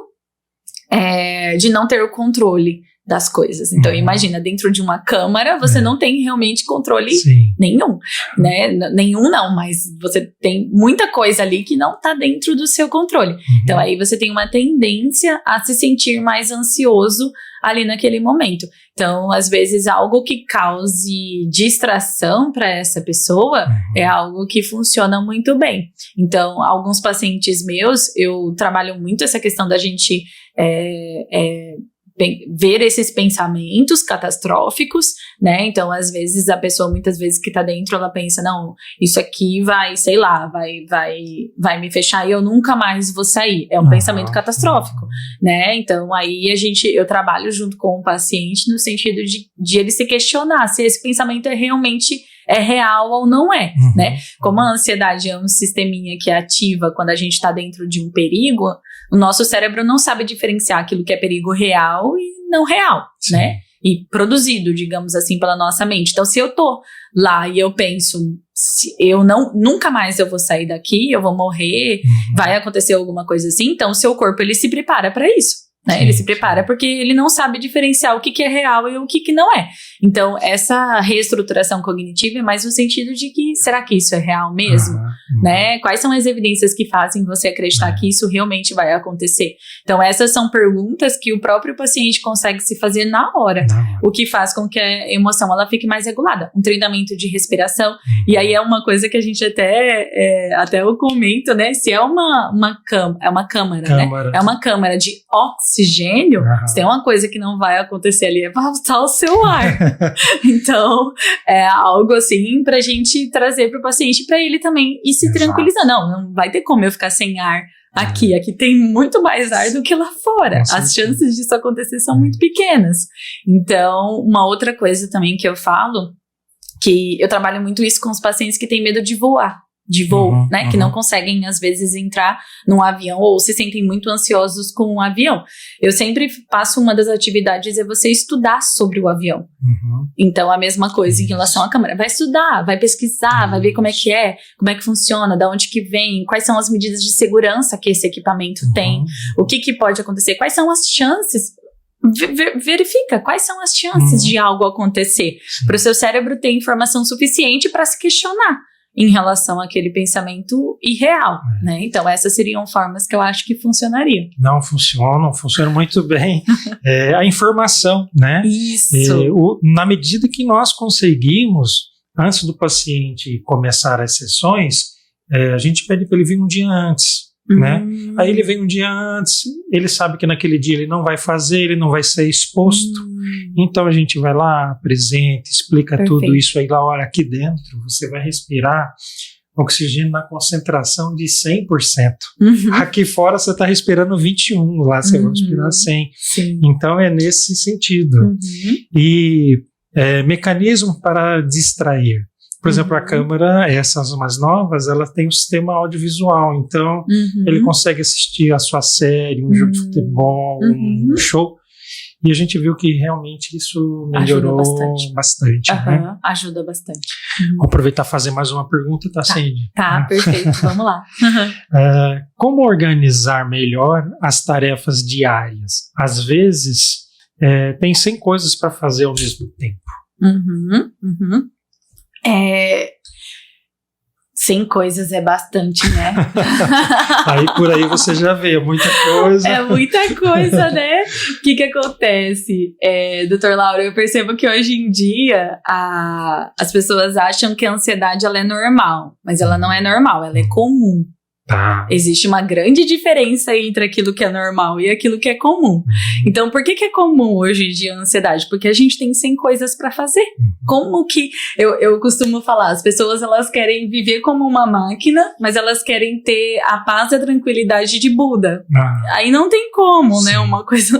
de não ter o controle das coisas. Então, imagina, dentro de uma câmara, você não tem realmente controle nenhum, né? Nenhum não, mas você tem muita coisa ali que não tá dentro do seu controle. Então, aí você tem uma tendência a se sentir mais ansioso ali naquele momento. Então, às vezes, algo que cause distração para essa pessoa é algo que funciona muito bem. Então, alguns pacientes meus, eu trabalho muito essa questão da gente ver esses pensamentos catastróficos, né? Então, às vezes, a pessoa, muitas vezes que tá dentro, ela pensa, não, isso aqui vai, sei lá, vai me fechar e eu nunca mais vou sair. É um pensamento catastrófico, né? Então, aí eu trabalho junto com o paciente no sentido de ele se questionar se esse pensamento realmente real ou não né? Como a ansiedade é um sisteminha que ativa quando a gente tá dentro de um perigo, o nosso cérebro não sabe diferenciar aquilo que é perigo real e não real, né? E produzido, digamos assim, pela nossa mente. Então, se eu tô lá e eu penso, nunca mais eu vou sair daqui, eu vou morrer, vai acontecer alguma coisa assim, então o seu corpo, ele se prepara para isso. Né? Ele se prepara porque ele não sabe diferenciar o que é real e o que não é. Então, essa reestruturação cognitiva é mais no sentido de que, será que isso é real mesmo? Né? Quais são as evidências que fazem você acreditar que isso realmente vai acontecer? Então, essas são perguntas que o próprio paciente consegue se fazer na hora, o que faz com que a emoção ela fique mais regulada. Um treinamento de respiração, e aí é uma coisa que a gente até eu comento, né? Se é uma câmara, né? É uma câmara de oxigênio, se tem uma coisa que não vai acontecer ali, é faltar o seu ar. Então, é algo assim pra gente trazer pro paciente, pra ele também ir se tranquilizando. Não vai ter como eu ficar sem ar aqui tem muito mais ar do que lá fora. As chances disso acontecer são muito pequenas. Então, uma outra coisa também que eu falo, que eu trabalho muito isso com os pacientes que têm medo de voar. De voo, né? Que não conseguem, às vezes, entrar num avião ou se sentem muito ansiosos com um avião. Eu sempre passo, uma das atividades é você estudar sobre o avião. Então, a mesma coisa em relação à câmera. Vai estudar, vai pesquisar, vai ver como é que funciona, da onde que vem, quais são as medidas de segurança que esse equipamento tem, o que pode acontecer, quais são as chances. Verifica quais são as chances de algo acontecer, para o seu cérebro ter informação suficiente para se questionar em relação àquele pensamento irreal, né? Então, essas seriam formas que eu acho que funcionariam. Não funcionam muito bem. A informação, né? Isso. Na medida que nós conseguimos, antes do paciente começar as sessões, a gente pede para ele vir um dia antes, né? Aí ele vem um dia antes, ele sabe que naquele dia ele não vai fazer, ele não vai ser exposto. Então a gente vai lá, apresenta, explica tudo isso aí lá, olha, aqui dentro você vai respirar oxigênio na concentração de 100%. Aqui fora você está respirando 21, lá você vai respirar 100. Então é nesse sentido. E mecanismo para distrair. Por exemplo, a câmera, essas mais novas, ela tem um sistema audiovisual, então ele consegue assistir a sua série, um jogo de futebol, um show, e a gente viu que realmente isso melhorou bastante. Né? Ajuda bastante. Vou aproveitar e fazer mais uma pergunta, tá, Cindy? Tá, perfeito, vamos lá. Como organizar melhor as tarefas diárias? Às vezes, tem 100 coisas para fazer ao mesmo tempo. 100 coisas é bastante, né? Aí por aí você já vê, muita coisa. É muita coisa, né? O que acontece? Doutor Lauro, eu percebo que hoje em dia as pessoas acham que a ansiedade ela é normal, mas ela não é normal, ela é comum. Tá. Existe uma grande diferença entre aquilo que é normal e aquilo que é comum. Então, por que é comum hoje em dia a ansiedade? Porque a gente tem 100 coisas para fazer. Como que... Eu costumo falar, as pessoas elas querem viver como uma máquina, mas elas querem ter a paz e a tranquilidade de Buda. Aí não tem como, né? Uma coisa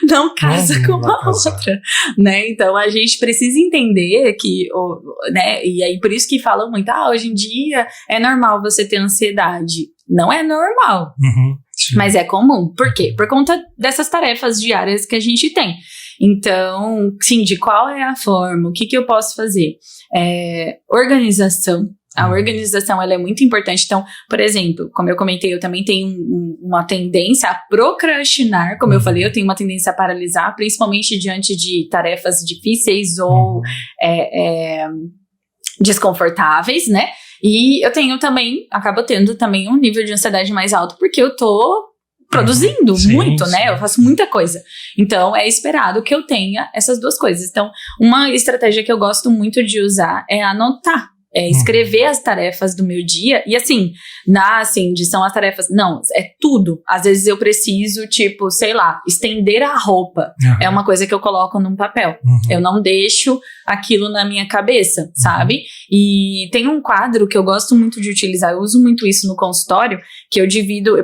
não casa com a outra. Né? Então, a gente precisa entender que... né? E aí, por isso que falam muito, hoje em dia é normal você ter ansiedade. Não é normal, mas é comum. Por quê? Por conta dessas tarefas diárias que a gente tem. Então, sim, de qual é a forma, o que eu posso fazer? Organização. A organização, ela é muito importante. Então, por exemplo, como eu comentei, eu também tenho uma tendência a procrastinar. Como eu falei, eu tenho uma tendência a paralisar, principalmente diante de tarefas difíceis ou desconfortáveis, né? E eu acabo tendo também um nível de ansiedade mais alto, porque eu tô produzindo muito, né? Eu faço muita coisa. Então, é esperado que eu tenha essas duas coisas. Então, uma estratégia que eu gosto muito de usar é anotar. Escrever as tarefas do meu dia. E assim, são as tarefas... Não, é tudo. Às vezes eu preciso, tipo, sei lá, estender a roupa. É uma coisa que eu coloco num papel. Eu não deixo aquilo na minha cabeça, sabe? E tem um quadro que eu gosto muito de utilizar. Eu uso muito isso no consultório, que eu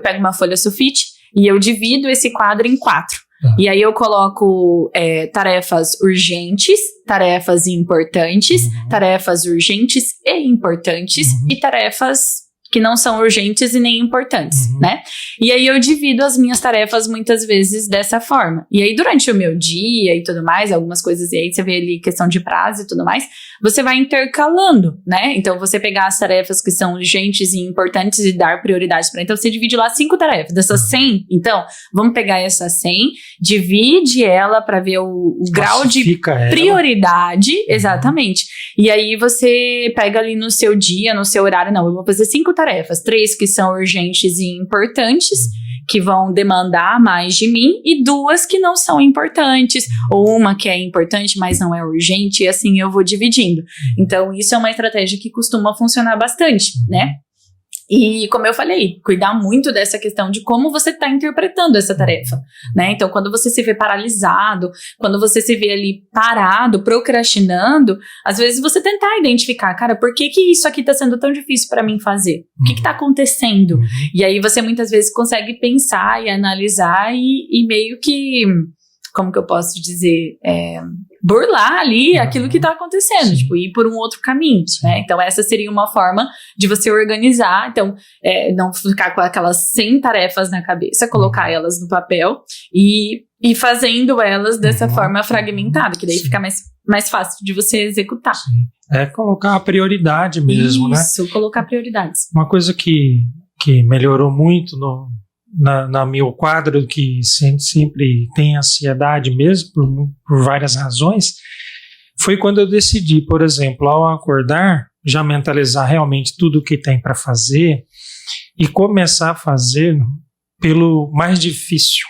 pego uma folha sulfite e eu divido esse quadro em 4. E aí eu coloco tarefas urgentes, tarefas importantes, tarefas urgentes e importantes e tarefas que não são urgentes e nem importantes, né? E aí eu divido as minhas tarefas muitas vezes dessa forma. E aí durante o meu dia e tudo mais, algumas coisas, e aí você vê ali questão de prazo e tudo mais, você vai intercalando, né? Então você pegar as tarefas que são urgentes e importantes e dar prioridade para. Então você divide lá 5 tarefas, dessas 100. Então, vamos pegar essas 100, divide ela para ver o grau de prioridade, exatamente. E aí você pega ali no seu dia, no seu horário, não, eu vou fazer 5 tarefas, 3 que são urgentes e importantes, que vão demandar mais de mim, e 2 que não são importantes, ou uma que é importante, mas não é urgente, e assim eu vou dividindo. Então, isso é uma estratégia que costuma funcionar bastante, né? E, como eu falei, cuidar muito dessa questão de como você está interpretando essa tarefa, né? Então, quando você se vê paralisado, quando você se vê ali parado, procrastinando, às vezes você tentar identificar, cara, por que isso aqui está sendo tão difícil para mim fazer? O que está acontecendo? E aí você muitas vezes consegue pensar e analisar e meio que, como que eu posso dizer, burlar ali aquilo que está acontecendo, tipo, ir por um outro caminho, né? Então, essa seria uma forma de você organizar, então, não ficar com aquelas 100 tarefas na cabeça, colocar elas no papel e fazendo elas dessa forma fragmentada, que daí fica mais fácil de você executar. Colocar a prioridade mesmo, né? Isso, colocar prioridades. Uma coisa que melhorou muito na meu quadro, que sempre tem ansiedade mesmo, por várias razões, foi quando eu decidi, por exemplo, ao acordar, já mentalizar realmente tudo o que tem para fazer e começar a fazer pelo mais difícil,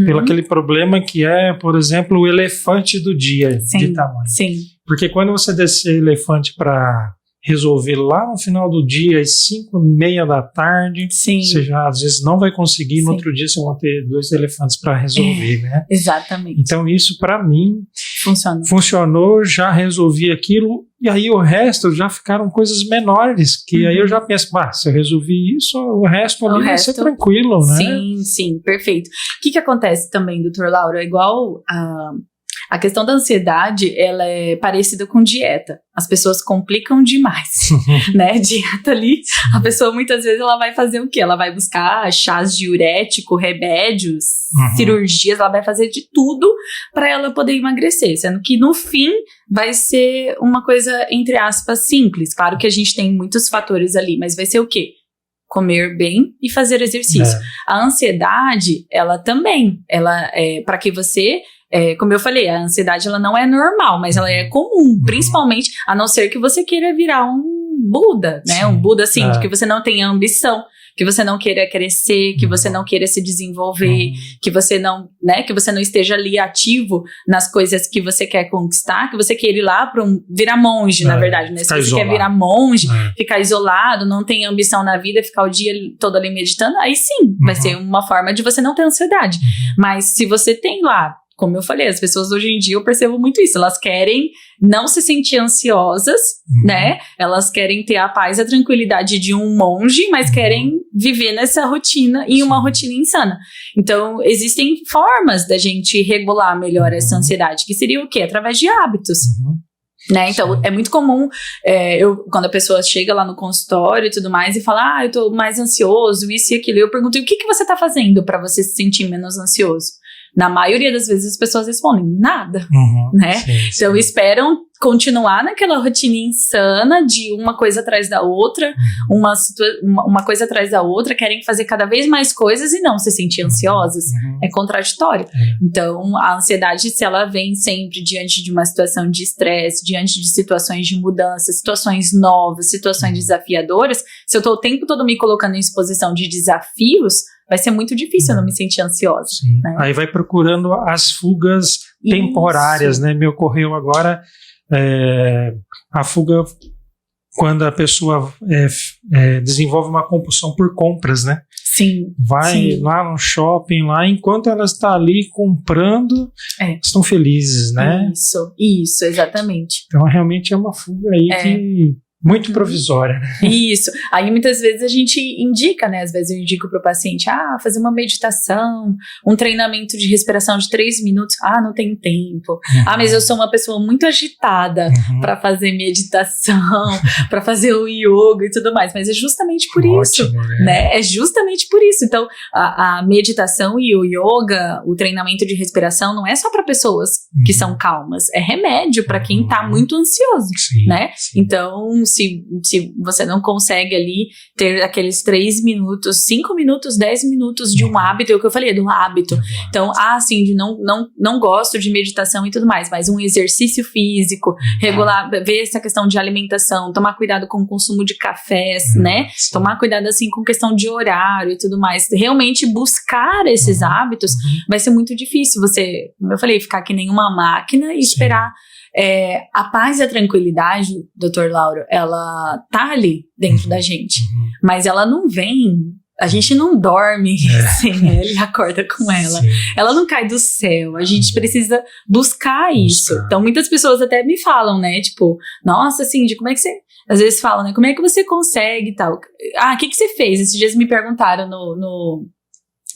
pelo aquele problema que é, por exemplo, o elefante do dia de tamanho. Sim. Porque quando você descer elefante para resolver lá no final do dia, às 5:30 da tarde, você já às vezes não vai conseguir, no outro dia você vai ter 2 elefantes para resolver, né? Exatamente. Então isso para mim funcionou, já resolvi aquilo, e aí o resto já ficaram coisas menores, que aí eu já penso, se eu resolvi isso, o resto ali vai ser tranquilo, né? Sim, perfeito. O que acontece também, Dr. Lauro? É igual a questão da ansiedade, ela é parecida com dieta. As pessoas complicam demais, né? Dieta ali, a pessoa muitas vezes ela vai fazer o quê? Ela vai buscar chás diurético, remédios, cirurgias, ela vai fazer de tudo para ela poder emagrecer, sendo que no fim vai ser uma coisa, entre aspas, simples. Claro que a gente tem muitos fatores ali, mas vai ser o quê? Comer bem e fazer exercício. A ansiedade, ela também, ela é para que você... como eu falei, a ansiedade ela não é normal, mas ela é comum, principalmente, a não ser que você queira virar um Buda, né? Um Buda, assim, de que você não tenha ambição, que você não queira crescer, que você não queira se desenvolver, que você não, né, que você não esteja ali ativo nas coisas que você quer conquistar, que você queira ir lá para virar monge, na verdade, né? Se você quer virar monge, ficar isolado, não tem ambição na vida, ficar o dia todo ali meditando, aí sim, vai ser uma forma de você não ter ansiedade. Mas se você tem lá, como eu falei, as pessoas hoje em dia, eu percebo muito isso, elas querem não se sentir ansiosas, né? Elas querem ter a paz e a tranquilidade de um monge, mas querem viver nessa rotina, em uma rotina insana. Então, existem formas da gente regular melhor essa ansiedade, que seria o quê? Através de hábitos. Né? Então, é muito comum, quando a pessoa chega lá no consultório e tudo mais e fala, eu tô mais ansioso, isso e aquilo, eu pergunto, e o que você tá fazendo para você se sentir menos ansioso? Na maioria das vezes as pessoas respondem nada, né? Sim. Então esperam continuar naquela rotina insana de uma coisa atrás da outra, uma coisa atrás da outra, querem fazer cada vez mais coisas e não se sentir ansiosas. É contraditório. Então a ansiedade, se ela vem sempre diante de uma situação de estresse, diante de situações de mudança, situações novas, situações desafiadoras, se eu tô o tempo todo me colocando em exposição de desafios, vai ser muito difícil eu não me sentir ansiosa. Né? Aí vai procurando as fugas temporárias, né? Me ocorreu agora a fuga quando a pessoa desenvolve uma compulsão por compras, né? Sim. Vai lá no shopping, lá, enquanto ela está ali comprando, estão felizes, né? Isso, exatamente. Então realmente é uma fuga aí que... muito provisória, né? Isso. Aí muitas vezes a gente indica, né? Às vezes eu indico para o paciente, fazer uma meditação, um treinamento de respiração de 3 minutos. Não tenho tempo. Mas eu sou uma pessoa muito agitada para fazer meditação, para fazer o yoga e tudo mais. Mas é justamente por isso, né? É justamente por isso. Então, a meditação e o yoga, o treinamento de respiração, não é só para pessoas que são calmas. É remédio para quem tá muito ansioso, né? Então, se você não consegue ali ter aqueles 3 minutos, 5 minutos, 10 minutos de um hábito, é o que eu falei, do hábito. Então, assim, de não gosto de meditação e tudo mais, mas um exercício físico, regular, ver essa questão de alimentação, tomar cuidado com o consumo de cafés, né? Tomar cuidado, assim, com questão de horário e tudo mais. Realmente buscar esses hábitos vai ser muito difícil você, como eu falei, ficar que nem uma máquina e esperar. A paz e a tranquilidade, Dr. Lauro, ela tá ali dentro da gente, mas ela não vem, a gente não dorme sem ela e acorda com ela, ela não cai do céu, a gente precisa buscar isso. Então muitas pessoas até me falam, né, tipo, nossa, Cindy, como é que você, às vezes falam, né, como é que você consegue e tal, o que você fez? Esses dias me perguntaram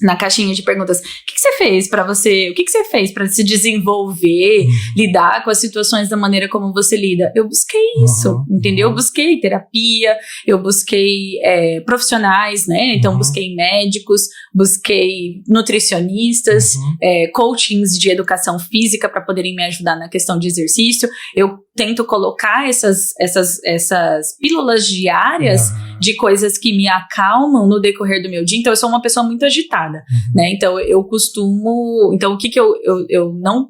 na caixinha de perguntas, o que você fez para você, o que você fez para se desenvolver, lidar com as situações da maneira como você lida? Eu busquei isso, entendeu? Eu busquei terapia, eu busquei profissionais, né? Então busquei médicos, busquei nutricionistas, coachings de educação física para poderem me ajudar na questão de exercício. Eu tento colocar essas pílulas diárias de coisas que me acalmam no decorrer do meu dia. Então eu sou uma pessoa muito agitada, né? Então eu costumo, então o que eu não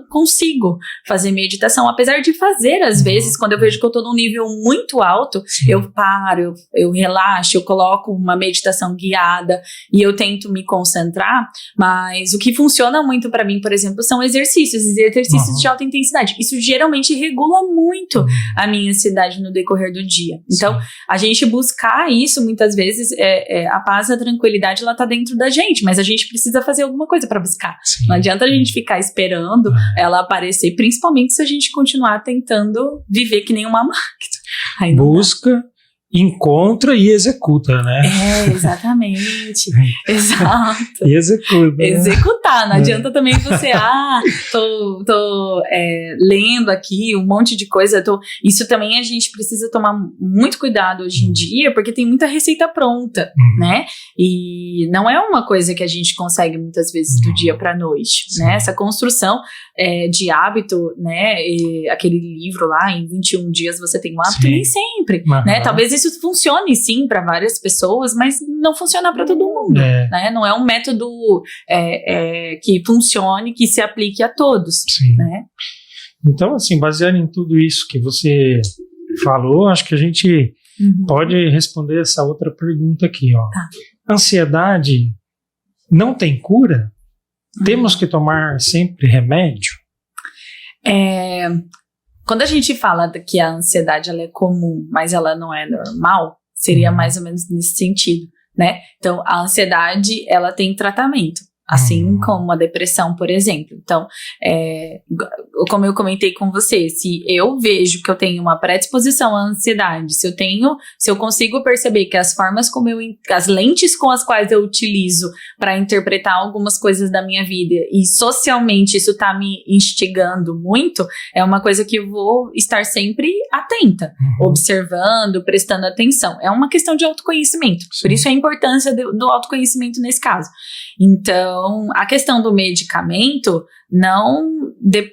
consigo fazer meditação, apesar de fazer às vezes, quando eu vejo que eu tô num nível muito alto, eu paro, eu relaxo, eu coloco uma meditação guiada e eu tento me concentrar, mas o que funciona muito para mim, por exemplo, são exercícios de alta intensidade. Isso geralmente regula muito a minha ansiedade no decorrer do dia. Então, a gente buscar isso, muitas vezes, a paz e a tranquilidade, ela tá dentro da gente, mas a gente precisa fazer alguma coisa para buscar. Não adianta a gente ficar esperando ela aparecer, principalmente se a gente continuar tentando viver que nem uma máquina. Busca, encontra e executa, né? Exatamente. Exato. E executa. Né? Executar. Não adianta também você, tô lendo aqui um monte de coisa. Isso também a gente precisa tomar muito cuidado hoje em dia, porque tem muita receita pronta, né? E não é uma coisa que a gente consegue muitas vezes do dia pra noite, né? Essa construção de hábito, né? Aquele livro lá, em 21 dias você tem um hábito, nem sempre, né? Talvez isso funcione sim para várias pessoas, mas não funciona para todo mundo, né? Não é um método que funcione, que se aplique a todos, né? Então, assim, baseado em tudo isso que você falou, acho que a gente pode responder essa outra pergunta aqui, ó. Tá. Ansiedade não tem cura? Temos que tomar sempre remédio? Quando a gente fala que a ansiedade ela é comum, mas ela não é normal, seria mais ou menos nesse sentido, né? Então, a ansiedade, ela tem tratamento, assim como a depressão, por exemplo. Então, como eu comentei com você, se eu vejo que eu tenho uma predisposição à ansiedade, se eu consigo perceber que as formas as lentes com as quais eu utilizo para interpretar algumas coisas da minha vida e socialmente isso tá me instigando muito, é uma coisa que eu vou estar sempre atenta, observando, prestando atenção. É uma questão de autoconhecimento. Sim. Por isso a importância do autoconhecimento nesse caso. Então, a questão do medicamento não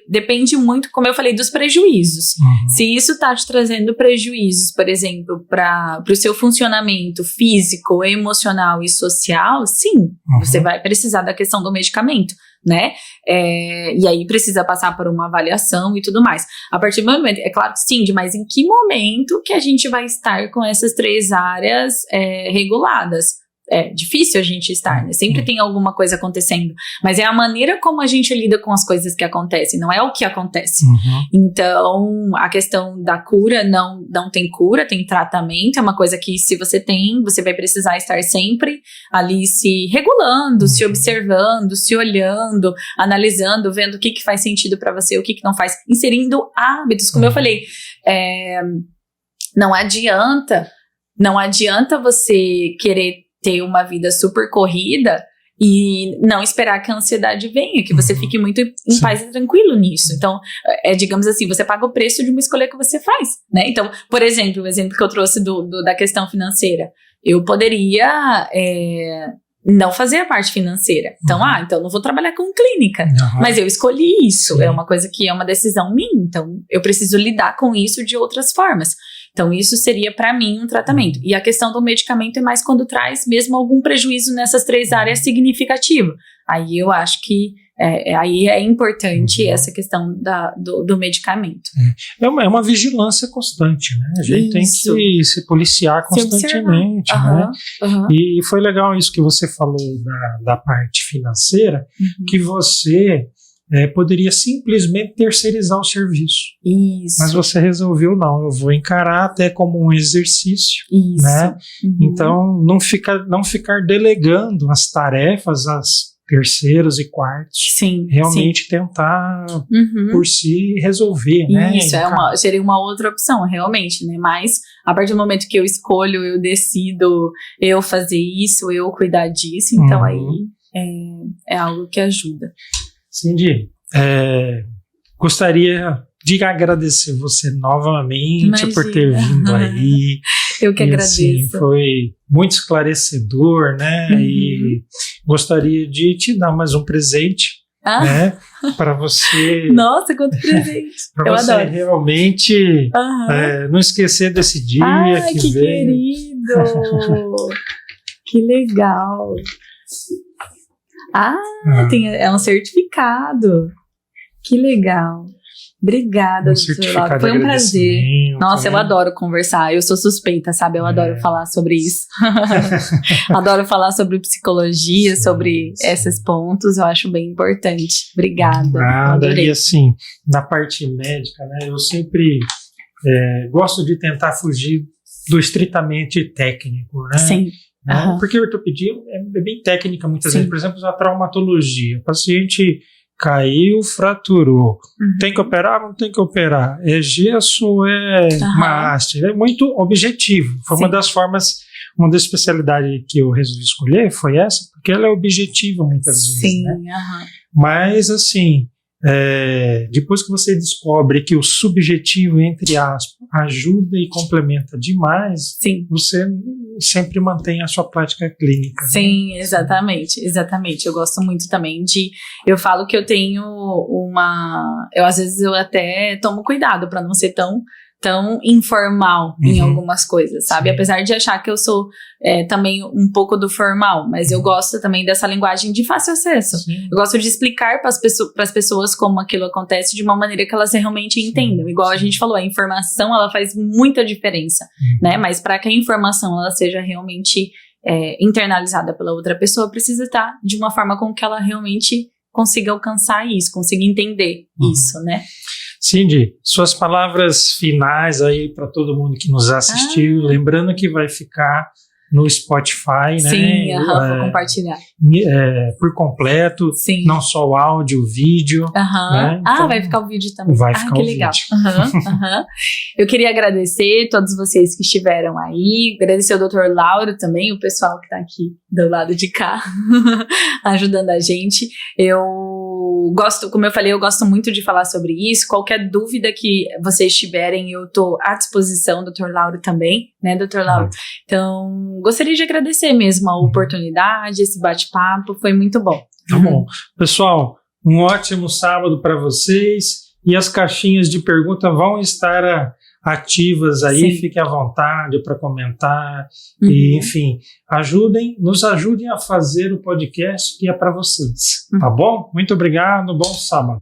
depende muito, como eu falei, dos prejuízos. Se isso está te trazendo prejuízos, por exemplo, para o seu funcionamento físico, emocional e social, sim, você vai precisar da questão do medicamento, né? E aí precisa passar por uma avaliação e tudo mais. A partir do momento, é claro que sim, mas em que momento que a gente vai estar com essas 3 áreas reguladas? É difícil a gente estar, né? Sempre tem alguma coisa acontecendo, mas é a maneira como a gente lida com as coisas que acontecem, não é o que acontece. Então, a questão da cura não tem cura, tem tratamento, é uma coisa que se você tem, você vai precisar estar sempre ali se regulando, se observando, se olhando, analisando, vendo o que faz sentido para você, o que não faz, inserindo hábitos, como eu falei, não adianta você querer ter uma vida super corrida e não esperar que a ansiedade venha, que você fique muito em paz e tranquilo nisso. Então, digamos assim, você paga o preço de uma escolha que você faz, né? Então, por exemplo, o exemplo que eu trouxe da questão financeira, eu poderia não fazer a parte financeira. Então, então não vou trabalhar com clínica, mas eu escolhi isso, é uma coisa que é uma decisão minha, então eu preciso lidar com isso de outras formas. Então, isso seria, para mim, um tratamento. E a questão do medicamento é mais quando traz mesmo algum prejuízo nessas 3 áreas significativo. Aí eu acho que aí é importante essa questão do medicamento. É uma vigilância constante, né? A gente tem que se policiar constantemente, né? E foi legal isso que você falou da parte financeira, que você poderia simplesmente terceirizar o serviço. Isso. Mas você resolveu, não, eu vou encarar até como um exercício, isso. Né? Então, não ficar delegando as tarefas às terceiros e quartos. Sim, realmente tentar por si resolver, né? Isso, seria uma outra opção, realmente, né? Mas a partir do momento que eu escolho, eu decido eu fazer isso, eu cuidar disso, então aí é algo que ajuda. Cindy, gostaria de agradecer você novamente por ter vindo aí. Eu que agradeço. Assim, foi muito esclarecedor, né? E gostaria de te dar mais um presente, né? Para você. Nossa, quanto presente! Para você adoro. Realmente não esquecer desse dia que veio. Querido! Que legal! É um certificado. Que legal. Obrigada, doutor Lauro. Foi um prazer. Nossa, eu adoro conversar. Eu sou suspeita, sabe? Eu adoro falar sobre isso. Adoro falar sobre psicologia, sobre esses pontos. Eu acho bem importante. Obrigada. E assim, na parte médica, né? Eu sempre gosto de tentar fugir do estritamente técnico, né? Sim. Porque a ortopedia é bem técnica muitas vezes. Por exemplo, a traumatologia. O paciente caiu, fraturou. Tem que operar? Não tem que operar. É gesso, uma haste. É muito objetivo. Foi uma das formas, uma das especialidades que eu resolvi escolher foi essa, porque ela é objetiva muitas vezes. Né? Mas, assim, depois que você descobre que o subjetivo, entre aspas, ajuda e complementa demais, você sempre mantém a sua prática clínica. Sim, né? Exatamente. Eu gosto muito também eu falo que eu tenho às vezes eu até tomo cuidado para não ser tão tão informal em algumas coisas, sabe? Sim. Apesar de achar que eu sou também um pouco do formal, mas eu gosto também dessa linguagem de fácil acesso. Sim. Eu gosto de explicar para as pessoas como aquilo acontece de uma maneira que elas realmente entendam. Igual a gente falou, a informação, ela faz muita diferença, né? Mas para que a informação ela seja realmente internalizada pela outra pessoa, precisa estar de uma forma com que ela realmente consiga alcançar isso, consiga entender isso, né? Cindy, suas palavras finais aí para todo mundo que nos assistiu, lembrando que vai ficar no Spotify, né? Sim, vou compartilhar. Por completo, sim. Não só o áudio, o vídeo. Né? Então, vai ficar o vídeo também. Vai ficar que o legal. Vídeo. Eu queria agradecer todos vocês que estiveram aí, agradecer ao Dr. Lauro também, o pessoal que está aqui do lado de cá, ajudando a gente. Eu gosto, como eu falei, eu gosto muito de falar sobre isso. Qualquer dúvida que vocês tiverem, eu estou à disposição, Dr. Lauro também, né, Dr. Lauro? Então, gostaria de agradecer mesmo a oportunidade, esse bate-papo, foi muito bom. Tá bom. Pessoal, um ótimo sábado para vocês e as caixinhas de pergunta vão estar ativas aí, sim. Fiquem à vontade para comentar e, enfim, nos ajudem a fazer o podcast que é para vocês, tá bom? Muito obrigado, bom sábado.